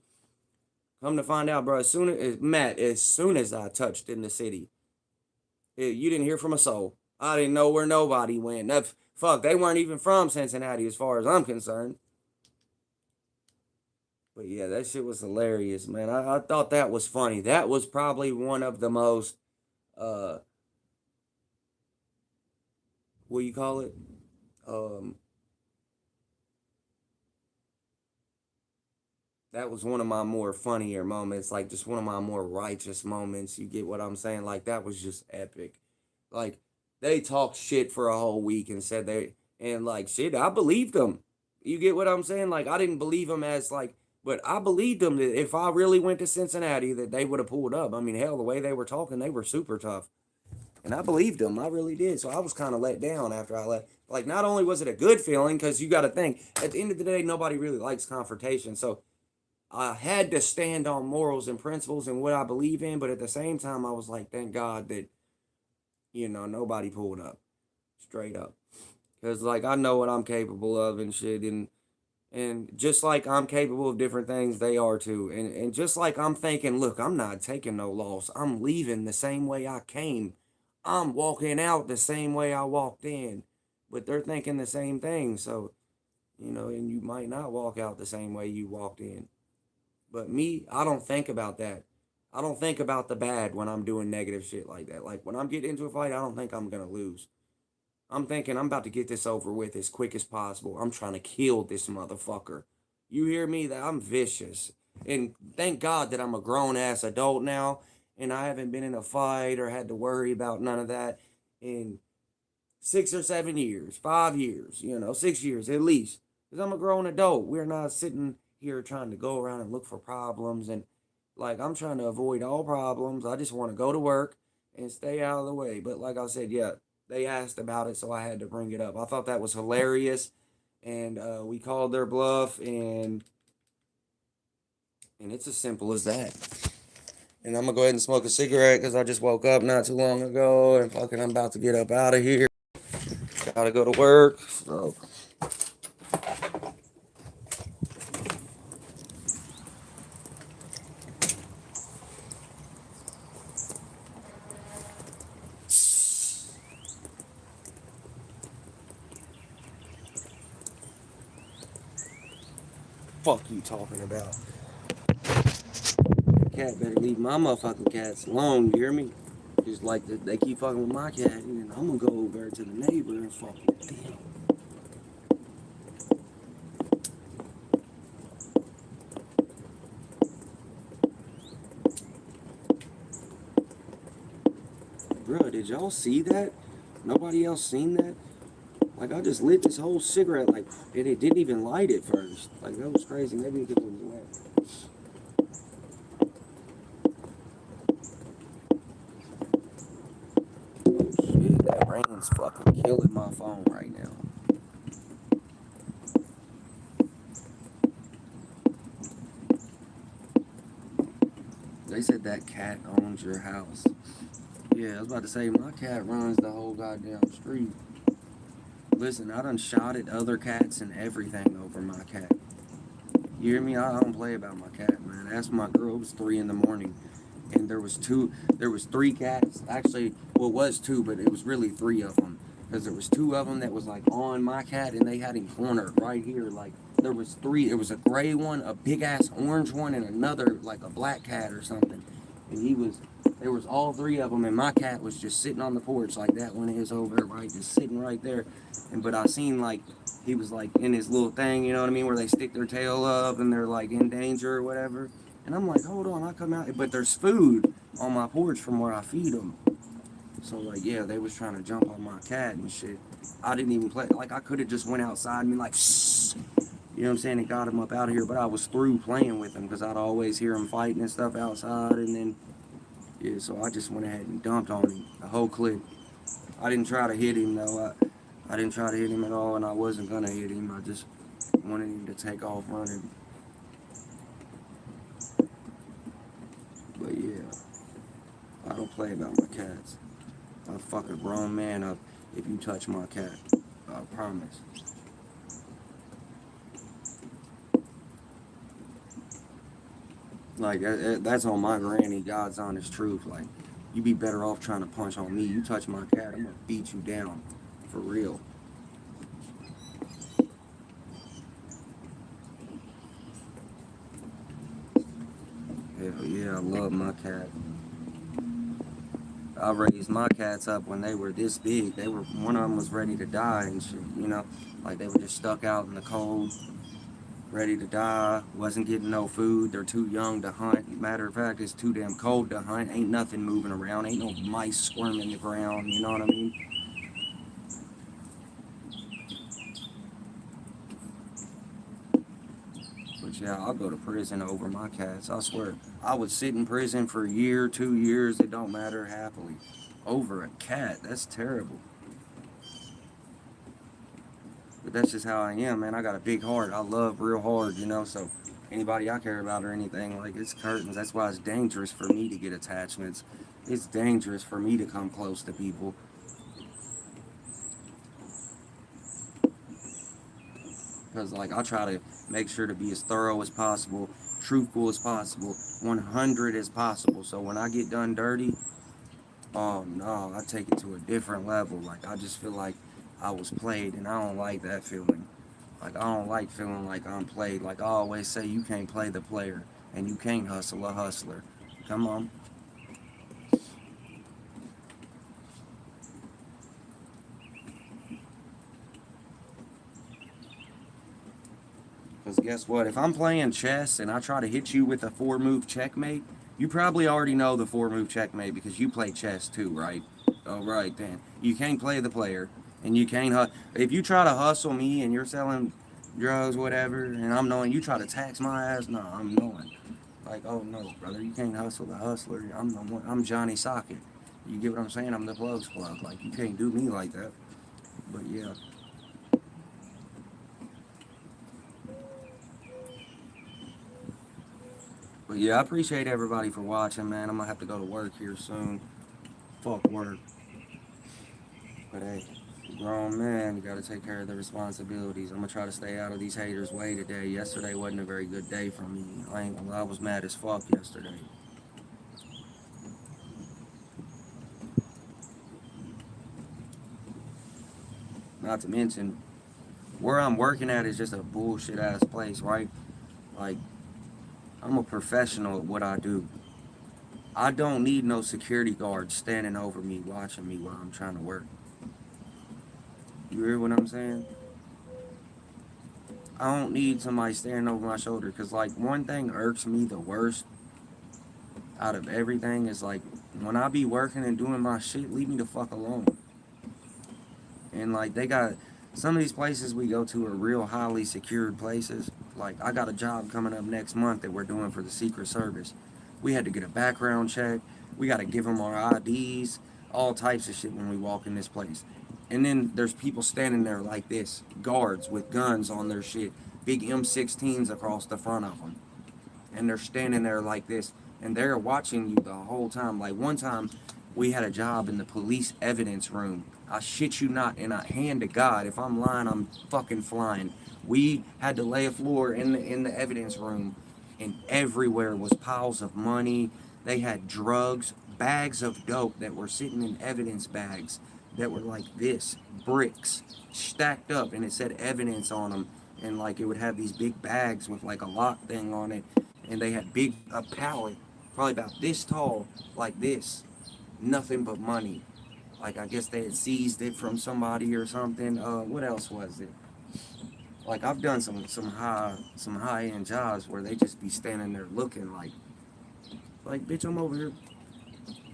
Come to find out, bro. As soon as I touched in the city, you didn't hear from a soul. I didn't know where nobody went. Fuck, they weren't even from Cincinnati as far as I'm concerned. But yeah, that shit was hilarious, man. I thought that was funny. That was probably one of the most, what do you call it? Um, that was one of my more funnier moments, like just one of my more righteous moments. You get what I'm saying? Like that was just epic. Like they talked shit for a whole week and said and like shit, I believed them. You get what I'm saying? Like I didn't believe them as like, but I believed them that if I really went to Cincinnati, that they would have pulled up. I mean, hell, the way they were talking, they were super tough. And I believed them. I really did. So I was kind of let down after I left. Like, not only was it a good feeling, because you got to think, at the end of the day, nobody really likes confrontation. So I had to stand on morals and principles and what I believe in. But at the same time, I was like, thank God that, nobody pulled up. Straight up. Because, like, I know what I'm capable of and shit. And just like I'm capable of different things, they are too. And just like I'm thinking, look, I'm not taking no loss. I'm leaving the same way I came. I'm walking out the same way I walked in. But they're thinking the same thing. So, and you might not walk out the same way you walked in. But me, I don't think about that. I don't think about the bad when I'm doing negative shit like that. Like when I'm getting into a fight, I don't think I'm gonna lose. I'm thinking I'm about to get this over with as quick as possible. I'm trying to kill this motherfucker. You hear me? That I'm vicious. And thank God that I'm a grown ass adult now and I haven't been in a fight or had to worry about none of that in 6 or 7 years, 5 years, 6 years at least. Because I'm a grown adult. We're not sitting here trying to go around and look for problems. And like, I'm trying to avoid all problems. I just want to go to work and stay out of the way. But like I said, yeah, they asked about it, so I had to bring it up. I thought that was hilarious. And we called their bluff, and it's as simple as that. And I'm gonna go ahead and smoke a cigarette because I just woke up not too long ago, and fucking I'm about to get up out of here. Gotta go to work. So fuck you talking about? Cat better leave my motherfucking cats alone. You hear me? Just like they keep fucking with my cat, and then I'm gonna go over to the neighbor and fuck with them. Bruh, did y'all see that? Nobody else seen that? Like I just lit this whole cigarette, like, and it didn't even light it first. Like that was crazy. Maybe because it was wet. Oh shit, that rain's fucking killing my phone right now. They said that cat owns your house. Yeah, I was about to say my cat runs the whole goddamn street. Listen, I done shot at other cats and everything over my cat. You hear me? I don't play about my cat, man. That's my girl. It was 3 in the morning, and there was two. There was three cats. Actually, well, it was two, but it was really three of them, because there was two of them that was like on my cat, and they had him cornered right here. Like there was three. There was a gray one, a big ass orange one, and another like a black cat or something. And he was. There was all three of them, and my cat was just sitting on the porch like that one is over there, right, just sitting right there. And but I seen like he was like in his little thing, you know what I mean, where they stick their tail up and they're like in danger or whatever. And I'm like, hold on, I come out, but there's food on my porch from where I feed them. So like, yeah, they was trying to jump on my cat and shit. I didn't even play. Like I could have just went outside and been like, shh, you know what I'm saying, and got him up out of here. But I was through playing with him because I'd always hear him fighting and stuff outside. And then yeah, so I just went ahead and dumped on him the whole clip. I didn't try to hit him though. I didn't try to hit him at all, and I wasn't gonna hit him. I just wanted him to take off running. But yeah, I don't play about my cats. I'll fuck a grown man up if you touch my cat. I promise. Like that's on my granny, God's honest truth. Like you be better off trying to punch on me. You touch my cat, I'm gonna beat you down, for real. Hell yeah, I love my cat. I raised my cats up when they were this big. They were one of them was ready to die and shit. Like they were just stuck out in the cold, ready to die. Wasn't getting no food. They're too young to hunt. Matter of fact, it's too damn cold to hunt. Ain't nothing moving around. Ain't no mice squirming the ground. You know what I mean? But yeah, I'll go to prison over my cats. I swear. I would sit in prison for a year, 2 years. It don't matter happily. Over a cat. That's terrible. But that's just how I am, man. I got a big heart. I love real hard, so anybody I care about or anything, like it's curtains. That's why it's dangerous for me to get attachments. It's dangerous for me to come close to people. Because like I try to make sure to be as thorough as possible, truthful as possible, 100 as possible. So when I get done dirty, oh no, I take it to a different level. Like I just feel like I was played, and I don't like that feeling. Like I don't like feeling like I'm played. Like I always say, you can't play the player, and you can't hustle a hustler. Come on. Because guess what? If I'm playing chess and I try to hit you with a 4-move checkmate, you probably already know the 4-move checkmate because you play chess too, right? All right, then. You can't play the player. And you can't, if you try to hustle me and you're selling drugs, whatever, and I'm knowing you try to tax my ass, no, I'm knowing. Like, oh no, brother, you can't hustle the hustler. I'm Johnny Socket. You get what I'm saying? I'm the plugs plug. Like, you can't do me like that. But yeah. But yeah, I appreciate everybody for watching, man. I'm gonna have to go to work here soon. Fuck work. But hey, grown man, you gotta take care of the responsibilities. I'm gonna try to stay out of these haters' way today. Yesterday wasn't a very good day for me. I ain't gonna lie, I was mad as fuck yesterday. Not to mention, where I'm working at is just a bullshit ass place, right? Like, I'm a professional at what I do. I don't need no security guard standing over me, watching me while I'm trying to work. You hear what I'm saying? I don't need somebody staring over my shoulder because, like, one thing irks me the worst out of everything is, like, when I be working and doing my shit, leave me the fuck alone. And, like, they got some of these places we go to are real highly secured places. Like, I got a job coming up next month that we're doing for the Secret Service. We had to get a background check. We got to give them our IDs, all types of shit when we walk in this place. And then there's people standing there like this, guards with guns on their shit, big M16s across the front of them. And they're standing there like this, and they're watching you the whole time. Like one time, we had a job in the police evidence room. I shit you not, and I hand to God, if I'm lying, I'm fucking flying. We had to lay a floor in the evidence room, and everywhere was piles of money. They had drugs, bags of dope that were sitting in evidence bags that were like this, bricks stacked up, and it said evidence on them, and like it would have these big bags with like a lock thing on it, and they had big a pallet, probably about this tall, like this, nothing but money. Like I guess they had seized it from somebody or something. What else was it? Like I've done some high end jobs where they just be standing there looking like bitch, I'm over here.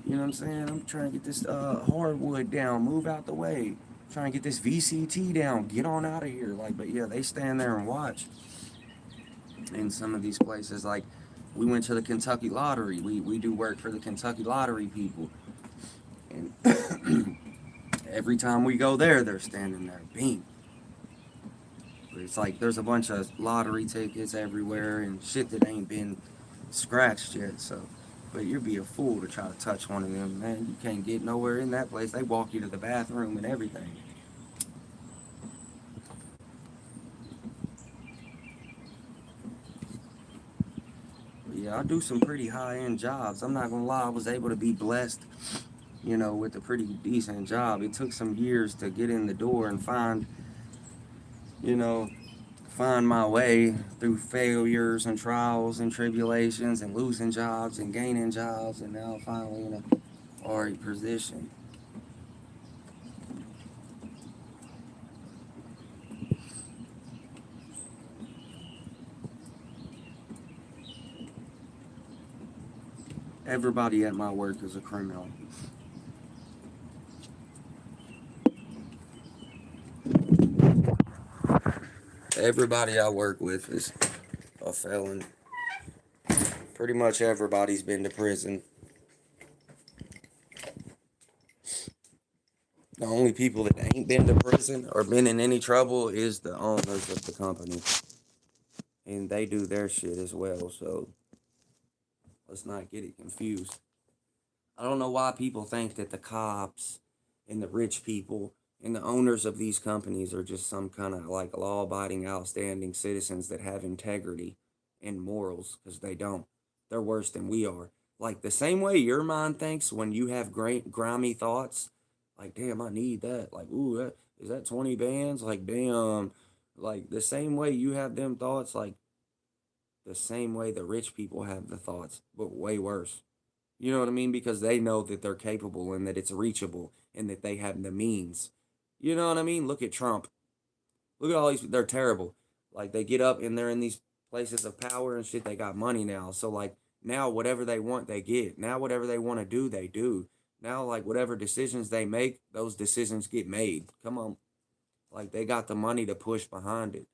You know what I'm saying? I'm trying to get this hardwood down, move out the way. Trying to get this VCT down, get on out of here. Like, but yeah, they stand there and watch in some of these places. Like, we went to the Kentucky Lottery. We do work for the Kentucky Lottery people. And every time we go there, they're standing there. Bing. But it's like there's a bunch of lottery tickets everywhere and shit that ain't been scratched yet. So, but you'd be a fool to try to touch one of them, man. You can't get nowhere in that place. They walk you to the bathroom and everything. But yeah, I do some pretty high end jobs. I'm not gonna lie, I was able to be blessed, with a pretty decent job. It took some years to get in the door and you know, find my way through failures and trials and tribulations and losing jobs and gaining jobs and now finally in a alright position. Everybody at my work is a criminal. Everybody I work with is a felon. Pretty much everybody's been to prison. The only people that ain't been to prison or been in any trouble is the owners of the company. And they do their shit as well, so let's not get it confused. I don't know why people think that the cops and the rich people and the owners of these companies are just some kind of like law abiding, outstanding citizens that have integrity and morals, because they don't. They're worse than we are. Like the same way your mind thinks when you have great grimy thoughts, like, damn, I need that. Like, ooh, is that 20 bands? Like, damn. Like, the same way you have them thoughts, like, the same way the rich people have the thoughts, but way worse. You know what I mean? Because they know that they're capable and that it's reachable and that they have the means. You know what I mean? Look at Trump. Look at all these. They're terrible. Like they get up and they're in these places of power and shit. They got money now. So like now whatever they want, they get. Now whatever they want to do, they do. Now like whatever decisions they make, those decisions get made. Come on. Like they got the money to push behind it.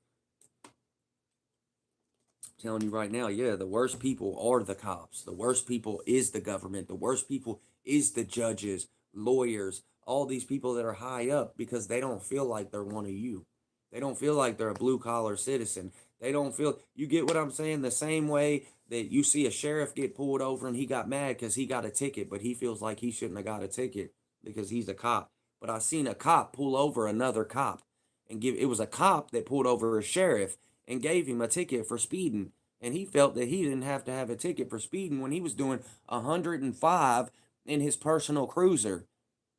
I'm telling you right now, yeah, the worst people are the cops. The worst people is the government. The worst people is the judges, lawyers, all these people that are high up because they don't feel like they're one of you. They don't feel like they're a blue collar citizen. They don't feel, you get what I'm saying? The same way that you see a sheriff get pulled over and he got mad because he got a ticket, but he feels like he shouldn't have got a ticket because he's a cop. But I seen a cop pull over another cop and give, it was a cop that pulled over a sheriff and gave him a ticket for speeding. And he felt that he didn't have to have a ticket for speeding when he was doing 105 in his personal cruiser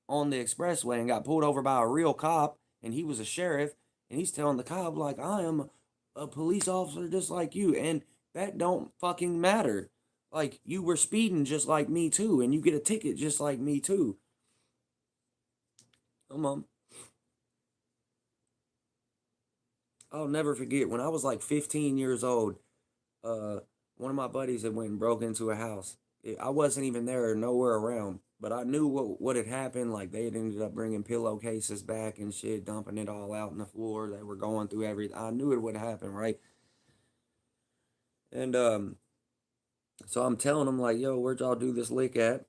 on the expressway and got pulled over by a real cop. And he was a sheriff. And he's telling the cop, like, I am a police officer just like you. And that don't fucking matter. Like, you were speeding just like me too. And you get a ticket just like me too. Come on. I'll never forget when I was like 15 years old. uh, One of my buddies had went and broke into a house. I wasn't even there, nowhere around, but I knew what had happened. Like they had ended up bringing pillowcases back and shit, dumping it all out on the floor. They were going through everything. I knew it would happen, right? And so I'm telling them like, "Yo, where'd y'all do this lick at?"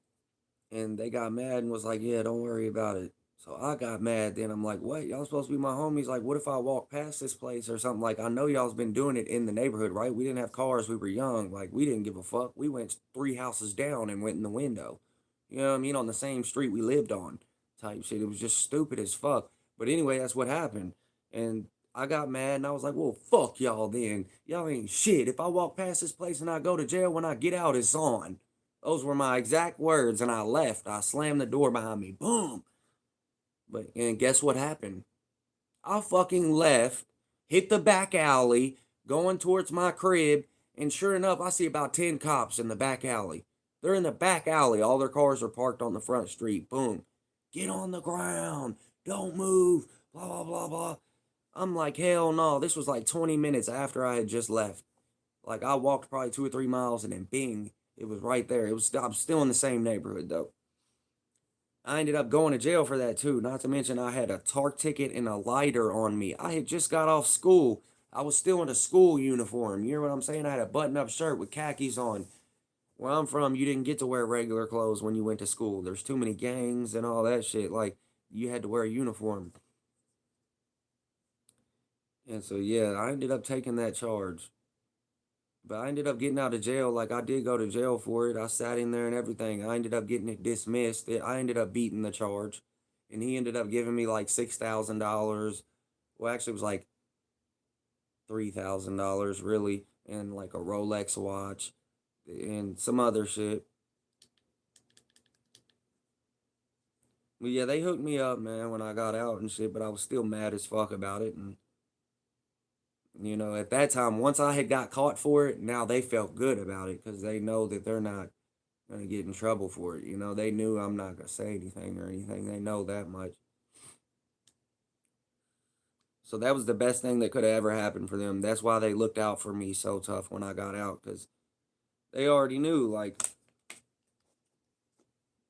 And they got mad and was like, "Yeah, don't worry about it." So I got mad. Then I'm like, "What? Y'all supposed to be my homies? Like, what if I walk past this place or something? Like, I know y'all's been doing it in the neighborhood, right? We didn't have cars. We were young. Like, we didn't give a fuck. We went three houses down and went in the window. You know what I mean? On the same street we lived on, type shit. It was just stupid as fuck. But anyway, that's what happened. And I got mad and I was like, well, fuck y'all then. Y'all ain't shit. If I walk past this place and I go to jail, when I get out, it's on. Those were my exact words, and I left. I slammed the door behind me. Boom. But and guess what happened? I fucking left, hit the back alley, going towards my crib, and sure enough, I see about 10 cops in the back alley. They're in the back alley. All their cars are parked on the front street. Boom. Get on the ground. Don't move. Blah, blah, blah, blah. I'm like, hell no. This was like 20 minutes after I had just left. Like, I walked probably 2 or 3 miles, and then bing, it was right there. It was, I'm still in the same neighborhood, though. I ended up going to jail for that too. Not to mention I had a TARC ticket and a lighter on me. I had just got off school. I was still in a school uniform. You know what I'm saying? I had a button-up shirt with khakis on. Where I'm from, you didn't get to wear regular clothes when you went to school. There's too many gangs and all that shit. Like, you had to wear a uniform. And so, yeah, I ended up taking that charge. But I ended up getting out of jail. Like, I did go to jail for it. I sat in there and everything. I ended up getting it dismissed. I ended up beating the charge. And he ended up giving me like $6,000. Well, actually, it was like $3,000, really. And like a Rolex watch and some other shit. But yeah, they hooked me up, man, when I got out and shit. But I was still mad as fuck about it. And you know, at that time, once I had got caught for it, now they felt good about it because they know that they're not going to get in trouble for it. You know, they knew I'm not going to say anything or anything. They know that much. So that was the best thing that could have ever happened for them. That's why they looked out for me so tough when I got out because they already knew, like,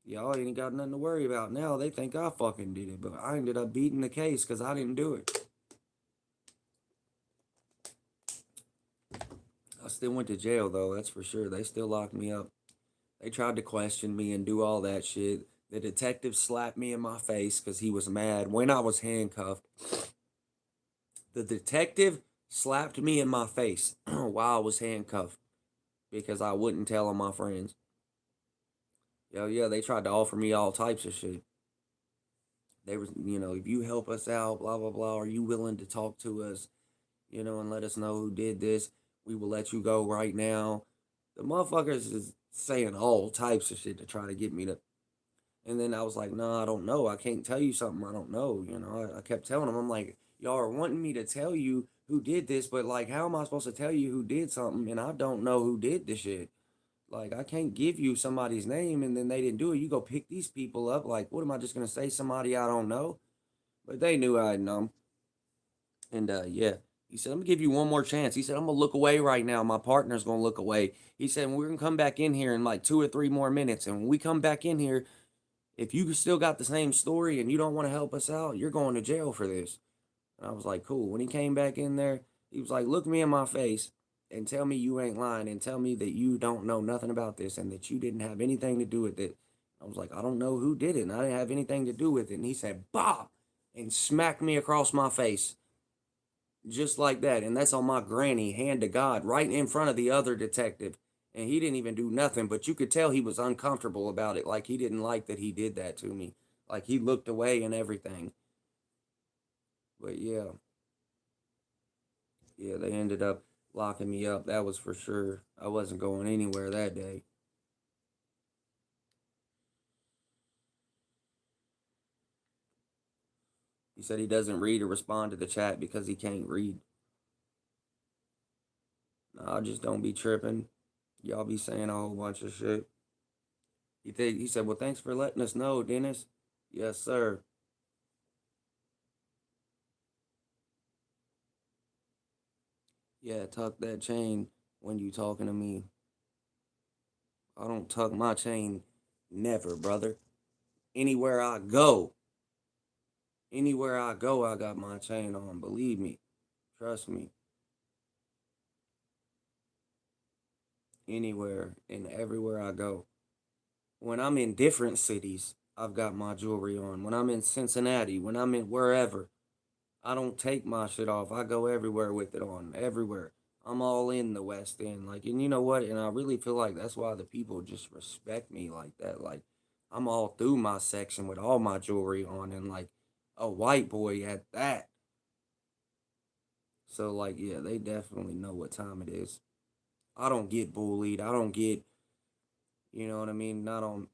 y'all ain't got nothing to worry about now. They think I fucking did it, but I ended up beating the case because I didn't do it. I still went to jail, though, that's for sure. They still locked me up. They tried to question me and do all that shit. The detective slapped me in my face because he was mad when I was handcuffed. The detective slapped me in my face while I was handcuffed because I wouldn't tell on my friends. Yo, yeah, they tried to offer me all types of shit. They were, you know, if you help us out, blah, blah, blah, are you willing to talk to us, you know, and let us know who did this? We will let you go right now. The motherfuckers is saying all types of shit to try to get me to. And then I was like, no, I don't know. I can't tell you something I don't know. You know, I kept telling them, I'm like, y'all are wanting me to tell you who did this, but like, how am I supposed to tell you who did something and I don't know who did the shit? Like, I can't give you somebody's name and then they didn't do it. You go pick these people up. Like, what am I just gonna say? Somebody I don't know? But they knew I'd know. And yeah, he said, I'm gonna give you one more chance. He said, I'm gonna look away right now. My partner's gonna look away. He said, we're gonna come back in here in like 2 or 3 more minutes. And when we come back in here, if you still got the same story and you don't want to help us out, you're going to jail for this. And I was like, cool. When he came back in there, he was like, look me in my face and tell me you ain't lying and tell me that you don't know nothing about this and that you didn't have anything to do with it. I was like, I don't know who did it, and I didn't have anything to do with it. And he said, Bob, and smacked me across my face just like that. And that's on my granny, hand to God, right in front of the other detective. And he didn't even do nothing, but you could tell he was uncomfortable about it. Like he didn't like that he did that to me. Like he looked away and everything. But yeah, yeah, they ended up locking me up. That was for sure. I wasn't going anywhere that day. He said he doesn't read or respond to the chat because he can't read. Nah, I just don't be tripping. Y'all be saying a whole bunch of shit. He said, well, thanks for letting us know, Dennis. Yes, sir. Yeah, tuck that chain when you talking to me. I don't tuck my chain never, brother. Anywhere I go, anywhere I go, I got my chain on. Believe me. Trust me. Anywhere and everywhere I go. When I'm in different cities, I've got my jewelry on. When I'm in Cincinnati, when I'm in wherever, I don't take my shit off. I go everywhere with it on. Everywhere. I'm all in the West End. Like, and you know what? And I really feel like that's why the people just respect me like that. Like, I'm all through my section with all my jewelry on and like a white boy at that. So, like, yeah, they definitely know what time it is. I don't get bullied. I don't get, you know what I mean? Not on,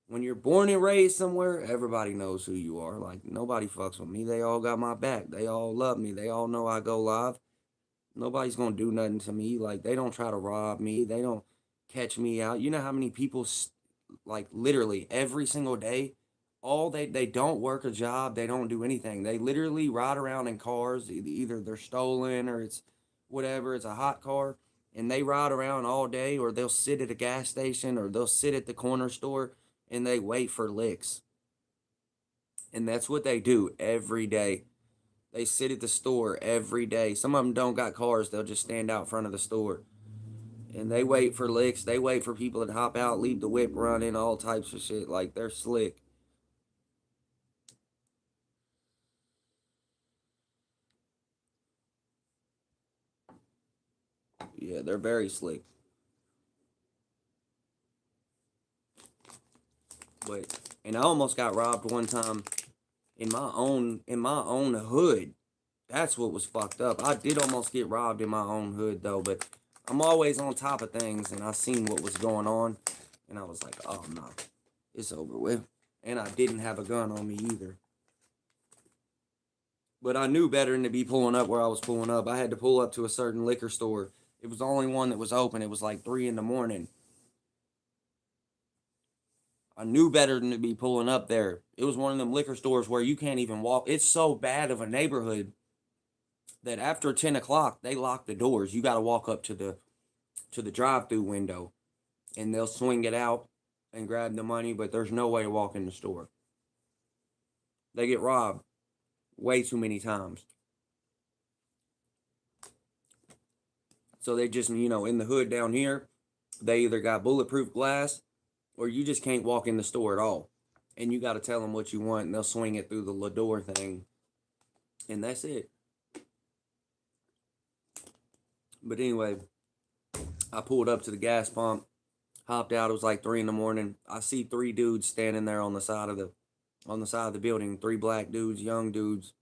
when you're born and raised somewhere, everybody knows who you are. Like, nobody fucks with me. They all got my back. They all love me. They all know I go live. Nobody's gonna do nothing to me. Like, they don't try to rob me. They don't catch me out. You know how many people, like, literally every single day, all they don't work a job. They don't do anything. They literally ride around in cars. Either they're stolen or it's whatever. It's a hot car, and they ride around all day, or they'll sit at a gas station, or they'll sit at the corner store, and they wait for licks. And that's what they do every day. They sit at the store every day. Some of them don't got cars. They'll just stand out front of the store. And they wait for licks. They wait for people to hop out, leave the whip running, all types of shit. Like, they're slick. Yeah, they're very slick. But, and I almost got robbed one time in my own hood. That's what was fucked up. I did almost get robbed in my own hood though, but I'm always on top of things, and I seen what was going on, and I was like, oh no, it's over with. And I didn't have a gun on me either. But I knew better than to be pulling up where I was pulling up. I had to pull up to a certain liquor store. It was the only one that was open. It was like 3 in the morning. I knew better than to be pulling up there. It was one of them liquor stores where you can't even walk. It's so bad of a neighborhood that after 10 o'clock they lock the doors. You got to walk up to the drive-through window, and they'll swing it out and grab the money. But there's no way to walk in the store. They get robbed way too many times. So they just, in the hood down here, they either got bulletproof glass or you just can't walk in the store at all. And you got to tell them what you want, and they'll swing it through the door thing. And that's it. But anyway, I pulled up to the gas pump, hopped out. It was like 3 in the morning. I see 3 dudes standing there on the side of the building. 3 black dudes, young dudes.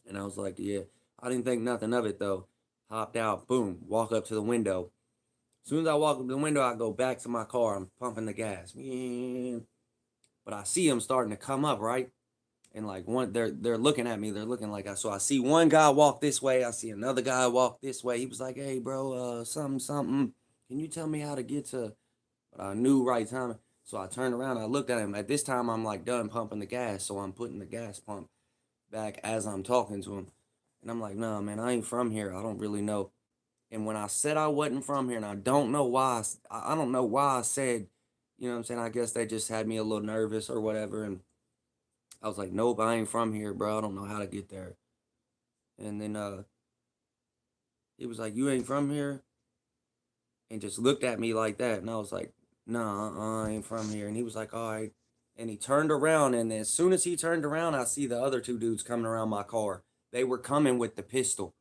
And I was like, yeah. I didn't think nothing of it though. Hopped out, boom, walk up to the window. As soon as I walk up to the window, I go back to my car. I'm pumping the gas. But I see them starting to come up, right? And like they're looking at me. They're looking like so I see one guy walk this way. I see another guy walk this way. He was like, "Hey, bro, something, something." can you tell me how to get to, but I knew right time. So I turned around, I looked at him. At this time, I'm like done pumping the gas. So I'm putting the gas pump back as I'm talking to him. And I'm like, nah, man, I ain't from here. I don't really know. And when I said I wasn't from here, and I don't know why, I don't know why I said, you know what I'm saying? I guess they just had me a little nervous or whatever. And I was like, nope, I ain't from here, bro. I don't know how to get there. And then he was like, you ain't from here? And just looked at me like that. And I was like, nah, I ain't from here. And he was like, all right. And he turned around. And as soon as he turned around, I see the other two dudes coming around my car. They were coming with the pistol,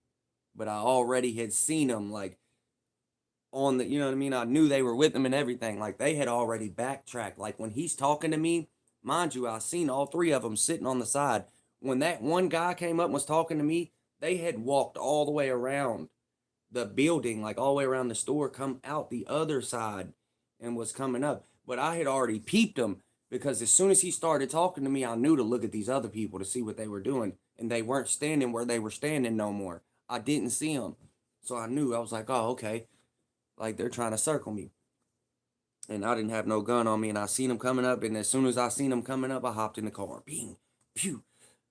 but I already had seen them like on the, you know what I mean? I knew they were with him and everything. Like they had already backtracked. Like when he's talking to me, mind you, I seen all three of them sitting on the side. When that one guy came up and was talking to me, they had walked all the way around the building, like all the way around the store, come out the other side and was coming up. But I had already peeped them because as soon as he started talking to me, I knew to look at these other people to see what they were doing. And they weren't standing where they were standing no more. I didn't see them. So I knew, I was like, oh, okay. Like they're trying to circle me. And I didn't have no gun on me. And I seen them coming up. And as soon as I seen them coming up, I hopped in the car. Bing, pew,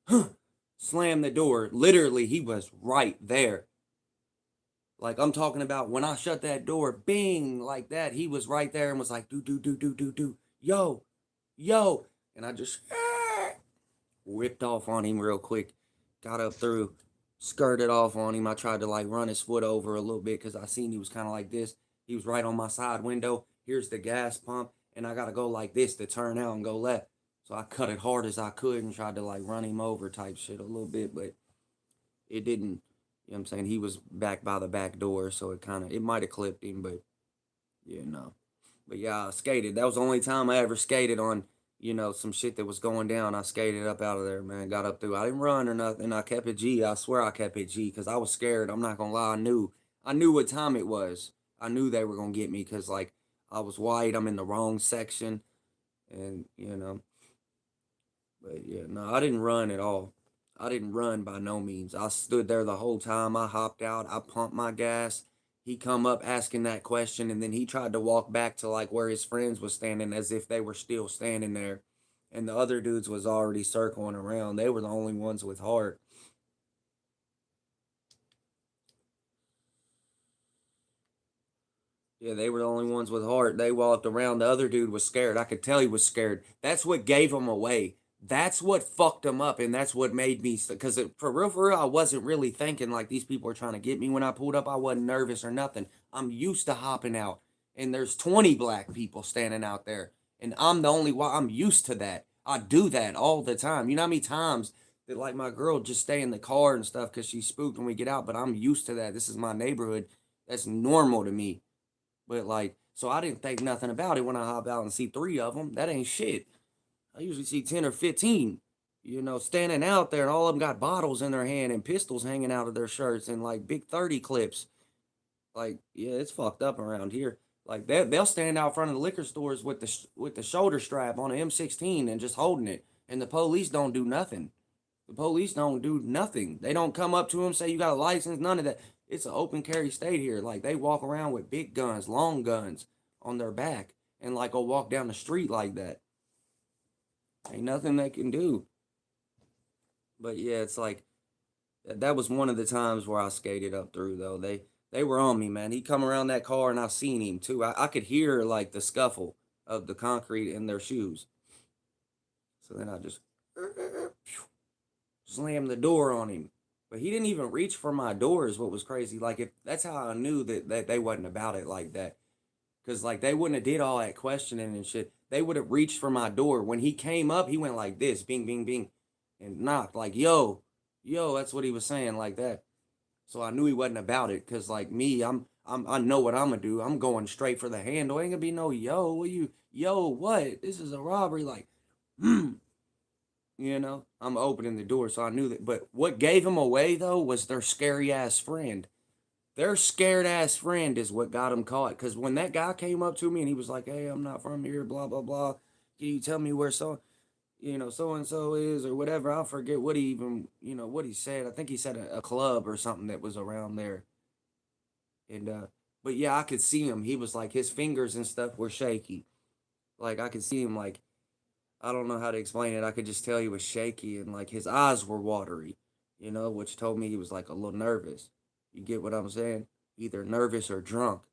huh. Slammed the door. Literally, he was right there. Like I'm talking about when I shut that door, bing, like that. He was right there and was like, do, yo, yo. And I just whipped off on him real quick. Got up through, skirted off on him. I tried to like run his foot over a little bit because I seen he was kind of like this. He was right on my side window. Here's the gas pump. And I got to go like this to turn out and go left. So I cut it hard as I could and tried to like run him over type shit a little bit. But it didn't, you know what I'm saying? He was back by the back door. So it kind of, it might have clipped him. But yeah, no. But yeah, I skated. That was the only time I ever skated on, some shit that was going down. I skated up out of there, man. Got up through. I didn't run or nothing. I kept it G. I swear I kept it G because I was scared. I'm not gonna lie. I knew what time it was. I knew they were gonna get me because like I was white. I'm in the wrong section, and But yeah, no, I didn't run at all. I didn't run by no means. I stood there the whole time. I hopped out. I pumped my gas. He come up asking that question, and then he tried to walk back to like where his friends was standing, as if they were still standing there, and the other dudes was already circling around. They were the only ones with heart. Yeah, they were the only ones with heart. They walked around. The other dude was scared. I could tell he was scared. That's what gave him away. That's what fucked him up, and that's what made me. Because for real, I wasn't really thinking like these people were trying to get me when I pulled up. I wasn't nervous or nothing. I'm used to hopping out, and there's 20 black people standing out there, and I'm the only one. I'm used to that. I do that all the time. You know how many times that like my girl just stay in the car and stuff because she's spooked when we get out. But I'm used to that. This is my neighborhood. That's normal to me. But like, so I didn't think nothing about it when I hop out and see three of them. That ain't shit. I usually see 10 or 15, standing out there, and all of them got bottles in their hand and pistols hanging out of their shirts and like big 30 clips. Like, yeah, it's fucked up around here. Like they'll stand out front of the liquor stores with the shoulder strap on an M16 and just holding it, and the police don't do nothing. The police don't do nothing. They don't come up to them, say you got a license, none of that. It's an open carry state here. Like they walk around with big guns, long guns on their back, and like go walk down the street like that. Ain't nothing they can do. But yeah, it's like that was one of the times where I skated up through though. They were on me, man. He come around that car and I seen him too. I could hear like the scuffle of the concrete in their shoes. So then I just slammed the door on him. But he didn't even reach for my door is what was crazy. Like if that's how I knew that they wasn't about it like that. Cause like they wouldn't have did all that questioning and shit. They would have reached for my door. When he came up, he went like this, bing, bing, bing, and knocked. Like, yo, yo, that's what he was saying, like that. So I knew he wasn't about it. Cause like me, I know what I'm gonna do. I'm going straight for the handle. Ain't gonna be no yo, what? This is a robbery. Like, I'm opening the door, so I knew that. But what gave him away though was their scary ass friend. Their scared ass friend is what got him caught. Because when that guy came up to me and he was like, "Hey, I'm not from here, blah blah blah. Can you tell me where so and so is or whatever?" I forget what he even, what he said. I think he said a club or something that was around there. And But yeah, I could see him. He was like, his fingers and stuff were shaky. Like, I could see him, like, I don't know how to explain it. I could just tell he was shaky and, like, his eyes were watery, which told me he was, like, a little nervous. You get what I'm saying? Either nervous or drunk.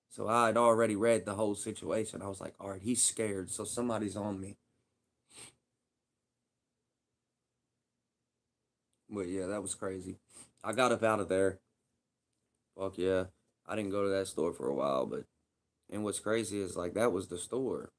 So I had already read the whole situation. I was like, all right, he's scared, so somebody's on me. But yeah, that was crazy. I got up out of there. Fuck yeah. I didn't go to that store for a while, but and what's crazy is like that was the store.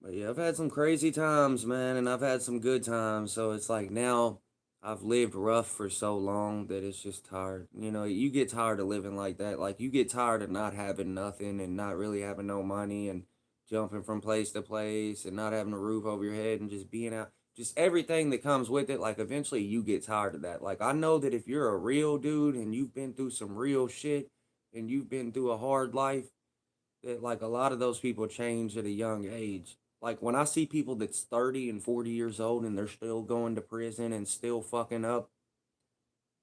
But yeah, I've had some crazy times, man, and I've had some good times. So it's like now I've lived rough for so long that it's just tired. You get tired of living like that. Like you get tired of not having nothing and not really having no money and jumping from place to place and not having a roof over your head and just being out. Just everything that comes with it. Like eventually you get tired of that. Like I know that if you're a real dude and you've been through some real shit and you've been through a hard life, that like a lot of those people change at a young age. Like when I see people that's 30 and 40 years old and they're still going to prison and still fucking up,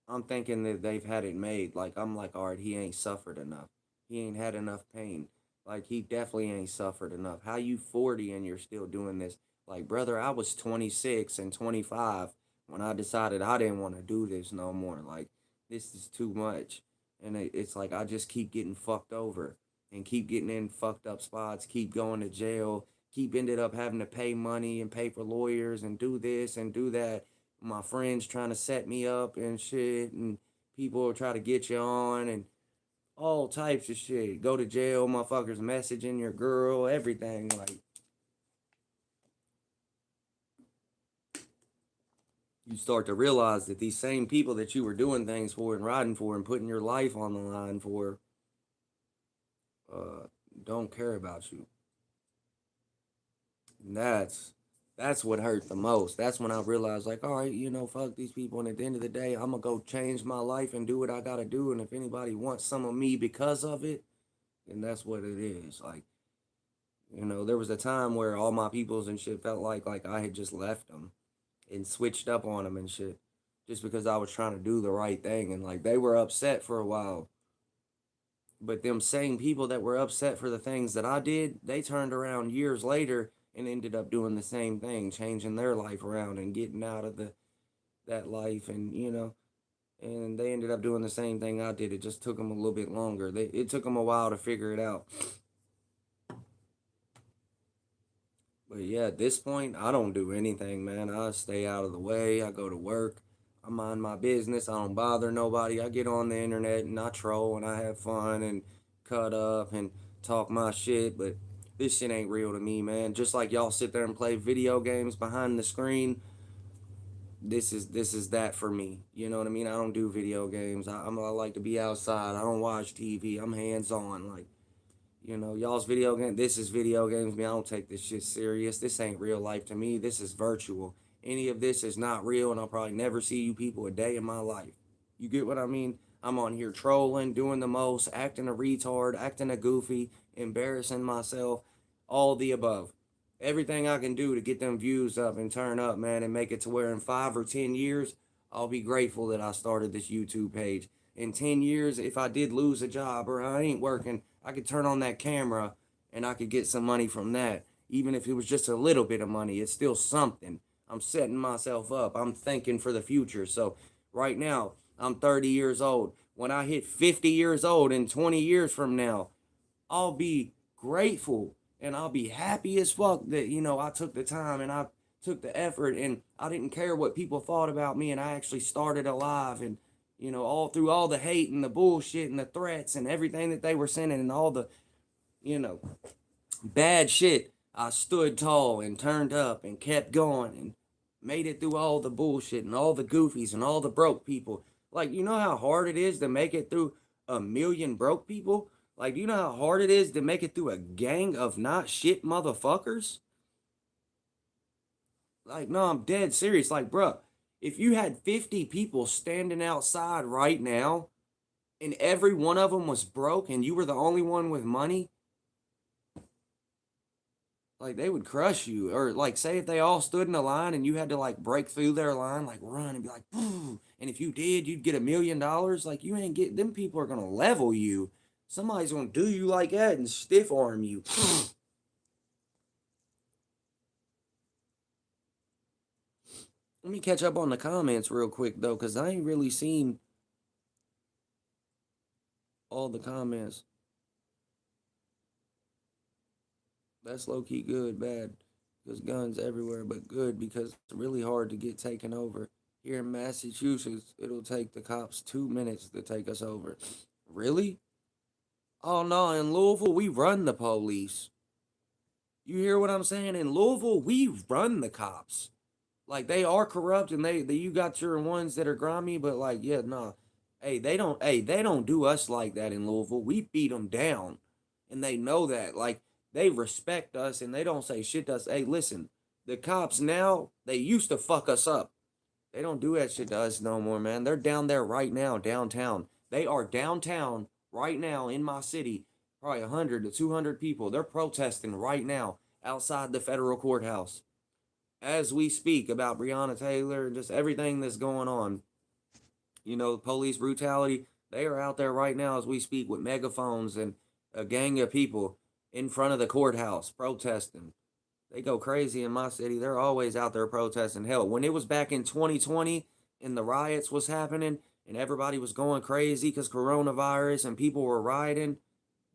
I'm thinking that they've had it made. Like I'm like, all right, he ain't suffered enough. He ain't had enough pain. Like he definitely ain't suffered enough. How you 40 and you're still doing this? Like brother, I was 26 and 25 when I decided I didn't want to do this no more. Like this is too much. And it's like I just keep getting fucked over and keep getting in fucked up spots, keep going to jail, keep ended up having to pay money and pay for lawyers and do this and do that. My friends trying to set me up and shit, and people try to get you on and all types of shit. Go to jail, motherfuckers messaging your girl, everything. Like you start to realize that these same people that you were doing things for and riding for and putting your life on the line for, uh, don't care about you. And that's what hurt the most. That's when I realized, like, all right, fuck these people. And at the end of the day, I'm gonna go change my life and do what I gotta do. And if anybody wants some of me because of it, then that's what it is. Like, there was a time where all my peoples and shit felt like I had just left them and switched up on them and shit, just because I was trying to do the right thing. And like they were upset for a while, but them same people that were upset for the things that I did, they turned around years later and ended up doing the same thing, changing their life around and getting out of that life, and and they ended up doing the same thing I did. It just took them a little bit longer. It took them a while to figure it out. But yeah, at this point, I don't do anything, man. I stay out of the way. I go to work. I mind my business. I don't bother nobody. I get on the internet and I troll and I have fun and cut up and talk my shit. But this shit ain't real to me, man. Just like y'all sit there and play video games behind the screen, this is that for me. You know what I mean? I don't do video games. I like to be outside. I don't watch TV. I'm hands on. Like y'all's video game. This is video games. Me, I don't take this shit serious. This ain't real life to me. This is virtual. Any of this is not real, and I'll probably never see you people a day in my life. You get what I mean? I'm on here trolling, doing the most, acting a retard, acting a goofy, embarrassing myself, all the above. Everything I can do to get them views up and turn up, man, and make it to where in 5 or 10 years, I'll be grateful that I started this YouTube page. In 10 years, if I did lose a job or I ain't working, I could turn on that camera and I could get some money from that. Even if it was just a little bit of money, it's still something. I'm setting myself up. I'm thinking for the future. So right now, I'm 30 years old. When I hit 50 years old in 20 years from now, I'll be grateful and I'll be happy as fuck that, I took the time and I took the effort and I didn't care what people thought about me and I actually started alive and, all through all the hate and the bullshit and the threats and everything that they were sending and all the, you know, bad shit. I stood tall and turned up and kept going and made it through all the bullshit and all the goofies and all the broke people. Like, you know how hard it is to make it through a million broke people? Like, you know how hard it is to make it through a gang of not shit motherfuckers? Like, no, I'm dead serious. Like, bruh, if you had 50 people standing outside right now and every one of them was broke and you were the only one with money, Like they would crush you. Or like say if they all stood in a line and you had to like break through their line, like run and be like, boo. And if you did, you'd get $1 million. Like you ain't get them people are gonna level you. Somebody's gonna do you like that and stiff arm you. Let me catch up on the comments real quick though, because I ain't really seen all the comments. That's low key good, bad. Because guns everywhere, but good because it's really hard to get taken over. Here in Massachusetts, it'll take the cops 2 minutes to take us over. Really? Oh no, in Louisville, we run the police. You hear what I'm saying? In Louisville, we run the cops. Like they are corrupt and they you got your ones that are grimy, but like, yeah, nah. Hey, they don't do us like that in Louisville. We beat them down. And they know that. Like they respect us and they don't say shit to us. Hey, listen, the cops now, they used to fuck us up. They don't do that shit to us no more, man. They're down there right now, downtown. They are downtown right now in my city. Probably 100 to 200 people. They're protesting right now outside the federal courthouse as we speak about Breonna Taylor and just everything that's going on. You know, police brutality. They are out there right now as we speak with megaphones and a gang of people in front of the courthouse protesting. They go crazy in my city. They're always out there protesting. Hell, when it was back in 2020 and the riots was happening and everybody was going crazy because coronavirus and people were rioting,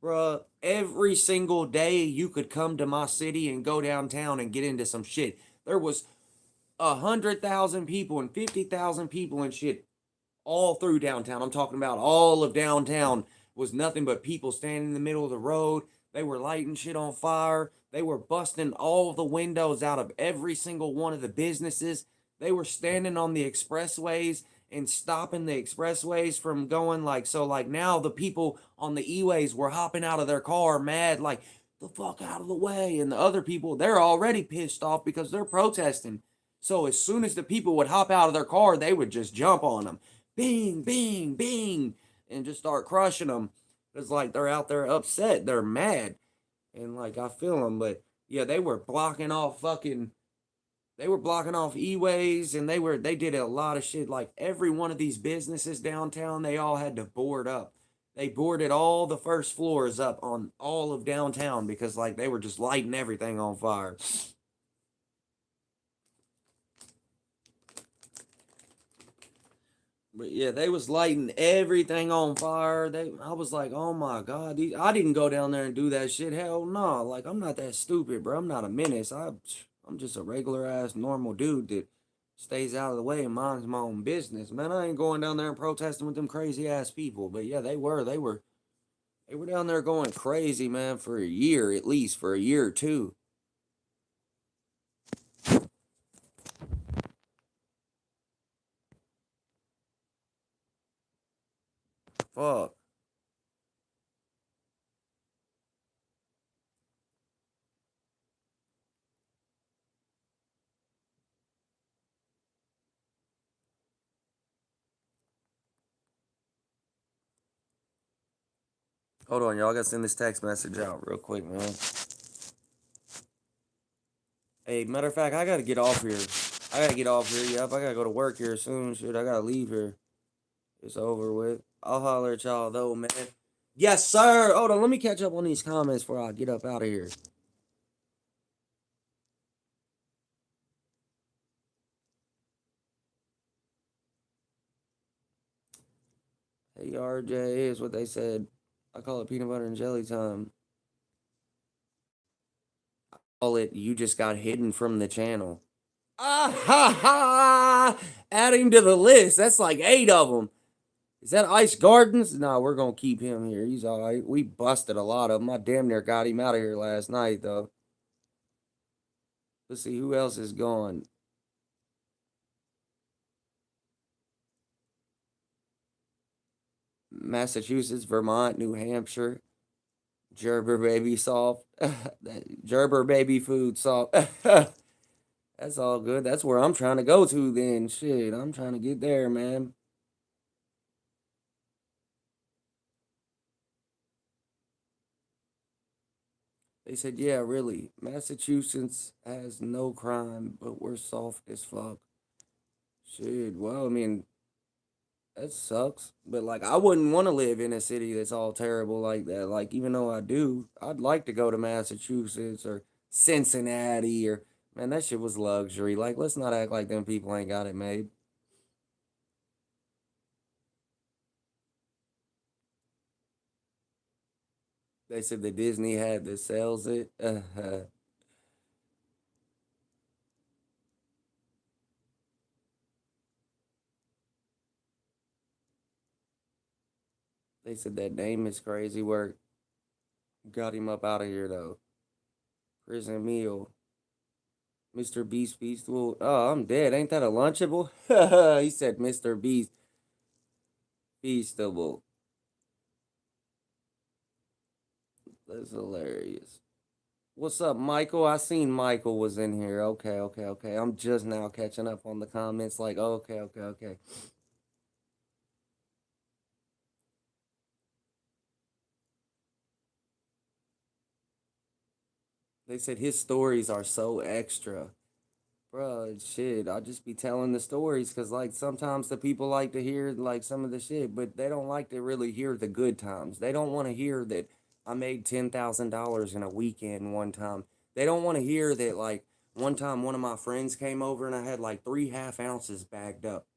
bruh, every single day you could come to my city and go downtown and get into some shit. There was 100,000 people and 50,000 people and shit all through downtown. I'm talking about all of downtown was nothing but people standing in the middle of the road. They were lighting shit on fire. They were busting all the windows out of every single one of the businesses. They were standing on the expressways and stopping the expressways from going like so. Like now, the people on the e-ways were hopping out of their car mad, like the fuck out of the way. And the other people, they're already pissed off because they're protesting. So as soon as the people would hop out of their car, they would just jump on them, bing, bing, bing, and just start crushing them. It's like they're out there upset, they're mad, and like I feel them. But yeah, they were blocking off e-ways, and they did a lot of shit. Like every one of these businesses downtown, they all had to board up. They boarded all the first floors up on all of downtown because like they were just lighting everything on fire. But yeah, they was lighting everything on fire. I was like, oh my god, I didn't go down there and do that shit. Hell no, like I'm not that stupid, bro. I'm not a menace. I'm just a regular ass normal dude that stays out of the way and minds my own business. Man, I ain't going down there and protesting with them crazy ass people. But yeah, they were down there going crazy, man, for a year at least, for a year or two. Fuck. Hold on, y'all. I gotta send this text message out real quick, man. Hey, matter of fact, I gotta get off here. I gotta get off here. Yep, I gotta go to work here soon. Shit, I gotta leave here. It's over with. I'll holler at y'all though, man. Yes, sir. Hold on, let me catch up on these comments before I get up out of here. Hey, RJ is what they said. I call it peanut butter and jelly time. I call it you just got hidden from the channel. Ah ha ha! Adding to the list. That's like 8 of them. Is that Ice Gardens? No, we're gonna keep him here. He's all right. We busted a lot of them. I damn near got him out of here last night, though. Let's see who else is gone. Massachusetts, Vermont, New Hampshire, Gerber baby soft, Gerber baby food soft. That's all good. That's where I'm trying to go to. Then shit, I'm trying to get there, man. They said, yeah, really. Massachusetts has no crime, but we're soft as fuck. Shit, well, I mean, that sucks. But like I wouldn't want to live in a city that's all terrible like that. Like even though I do, I'd like to go to Massachusetts or Cincinnati or man, that shit was luxury. Like let's not act like them people ain't got it made. They said the Disney had that sells it. They said that name is crazy work. Got him up out of here though. Prison meal. Mr. Beast Feastable. Oh, I'm dead. Ain't that a Lunchable? He said Mr. Beast Feastable. That's hilarious. What's up, Michael? I seen Michael was in here. Okay, okay, okay. I'm just now catching up on the comments. Like, okay, okay, okay. They said his stories are so extra. Bro, shit, I'll just be telling the stories because, like, sometimes the people like to hear, like, some of the shit, but they don't like to really hear the good times. They don't want to hear that I made $10,000 in a weekend one time. They don't want to hear that, like, one time one of my friends came over and I had, like, 3.5 ounces bagged up.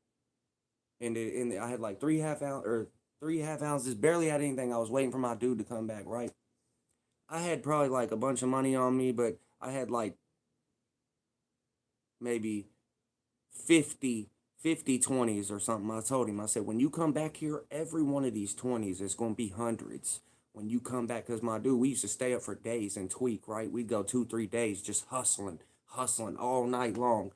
And I had, like, 3.5 ounces, barely had anything. I was waiting for my dude to come back, right? I had probably, like, a bunch of money on me, but I had, like, maybe 50, 50 20s or something. I told him, I said, when you come back here, every one of these 20s is going to be hundreds. When you come back, because my dude, we used to stay up for days and tweak, right? We'd go 2, 3 days just hustling, hustling all night long,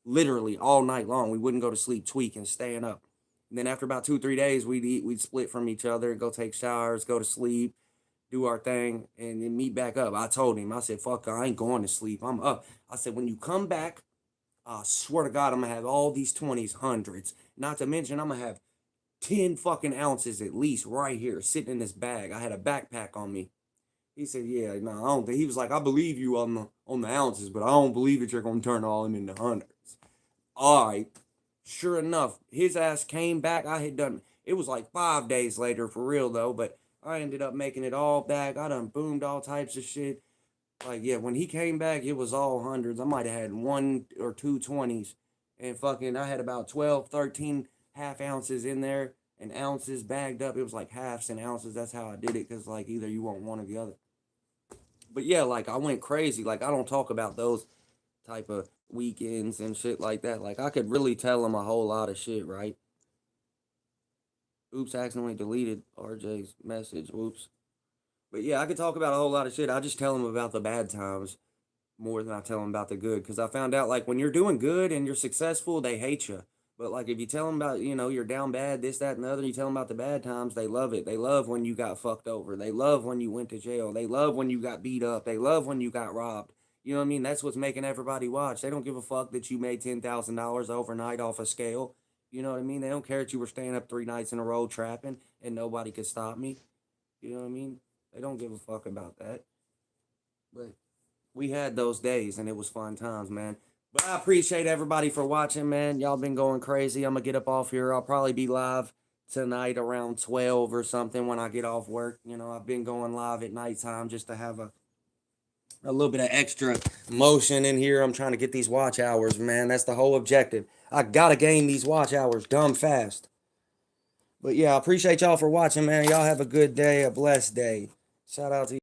literally all night long. We wouldn't go to sleep, tweaking, staying up. And then after about 2, 3 days, we'd eat, we'd split from each other, go take showers, go to sleep, do our thing, and then meet back up. I told him, I said, fuck, I ain't going to sleep. I'm up. I said, when you come back, I swear to God, I'm gonna have all these 20s, hundreds. Not to mention, I'm gonna have 10 fucking ounces at least right here sitting in this bag. I had a backpack on me. He said, yeah, no, I don't think. He was like, I believe you on the ounces, but I don't believe that you're gonna turn all them into hundreds. All right. Sure enough, his ass came back. I had done it was like 5 days later for real though, but I ended up making it all back. I done boomed all types of shit. Like, yeah, when he came back, it was all hundreds. I might have had 1 or 2 20s. And fucking, I had about 12, 13 half ounces in there and ounces bagged up. It was like halves and ounces. That's how I did it. Because, like, either you want one or the other. But yeah, like, I went crazy. Like, I don't talk about those type of weekends and shit like that. Like, I could really tell him a whole lot of shit, right? Oops, accidentally deleted RJ's message. Whoops. But yeah, I could talk about a whole lot of shit. I just tell him about the bad times more than I tell them about the good. Because I found out, like, when you're doing good and you're successful, they hate you. But, like, if you tell them about, you're down bad, this, that, and the other, you tell them about the bad times, they love it. They love when you got fucked over. They love when you went to jail. They love when you got beat up. They love when you got robbed. You know what I mean? That's what's making everybody watch. They don't give a fuck that you made $10,000 overnight off a scale. You know what I mean? They don't care that you were staying up 3 nights in a row trapping and nobody could stop me. You know what I mean? They don't give a fuck about that. But we had those days and it was fun times, man. But I appreciate everybody for watching, man. Y'all been going crazy. I'm gonna get up off here. I'll probably be live tonight around 12 or something when I get off work. I've been going live at nighttime just to have a little bit of extra motion in here. I'm trying to get these watch hours, man. That's the whole objective. I gotta gain these watch hours dumb fast. But yeah, I appreciate y'all for watching, man. Y'all have a good day, a blessed day. Shout out to you.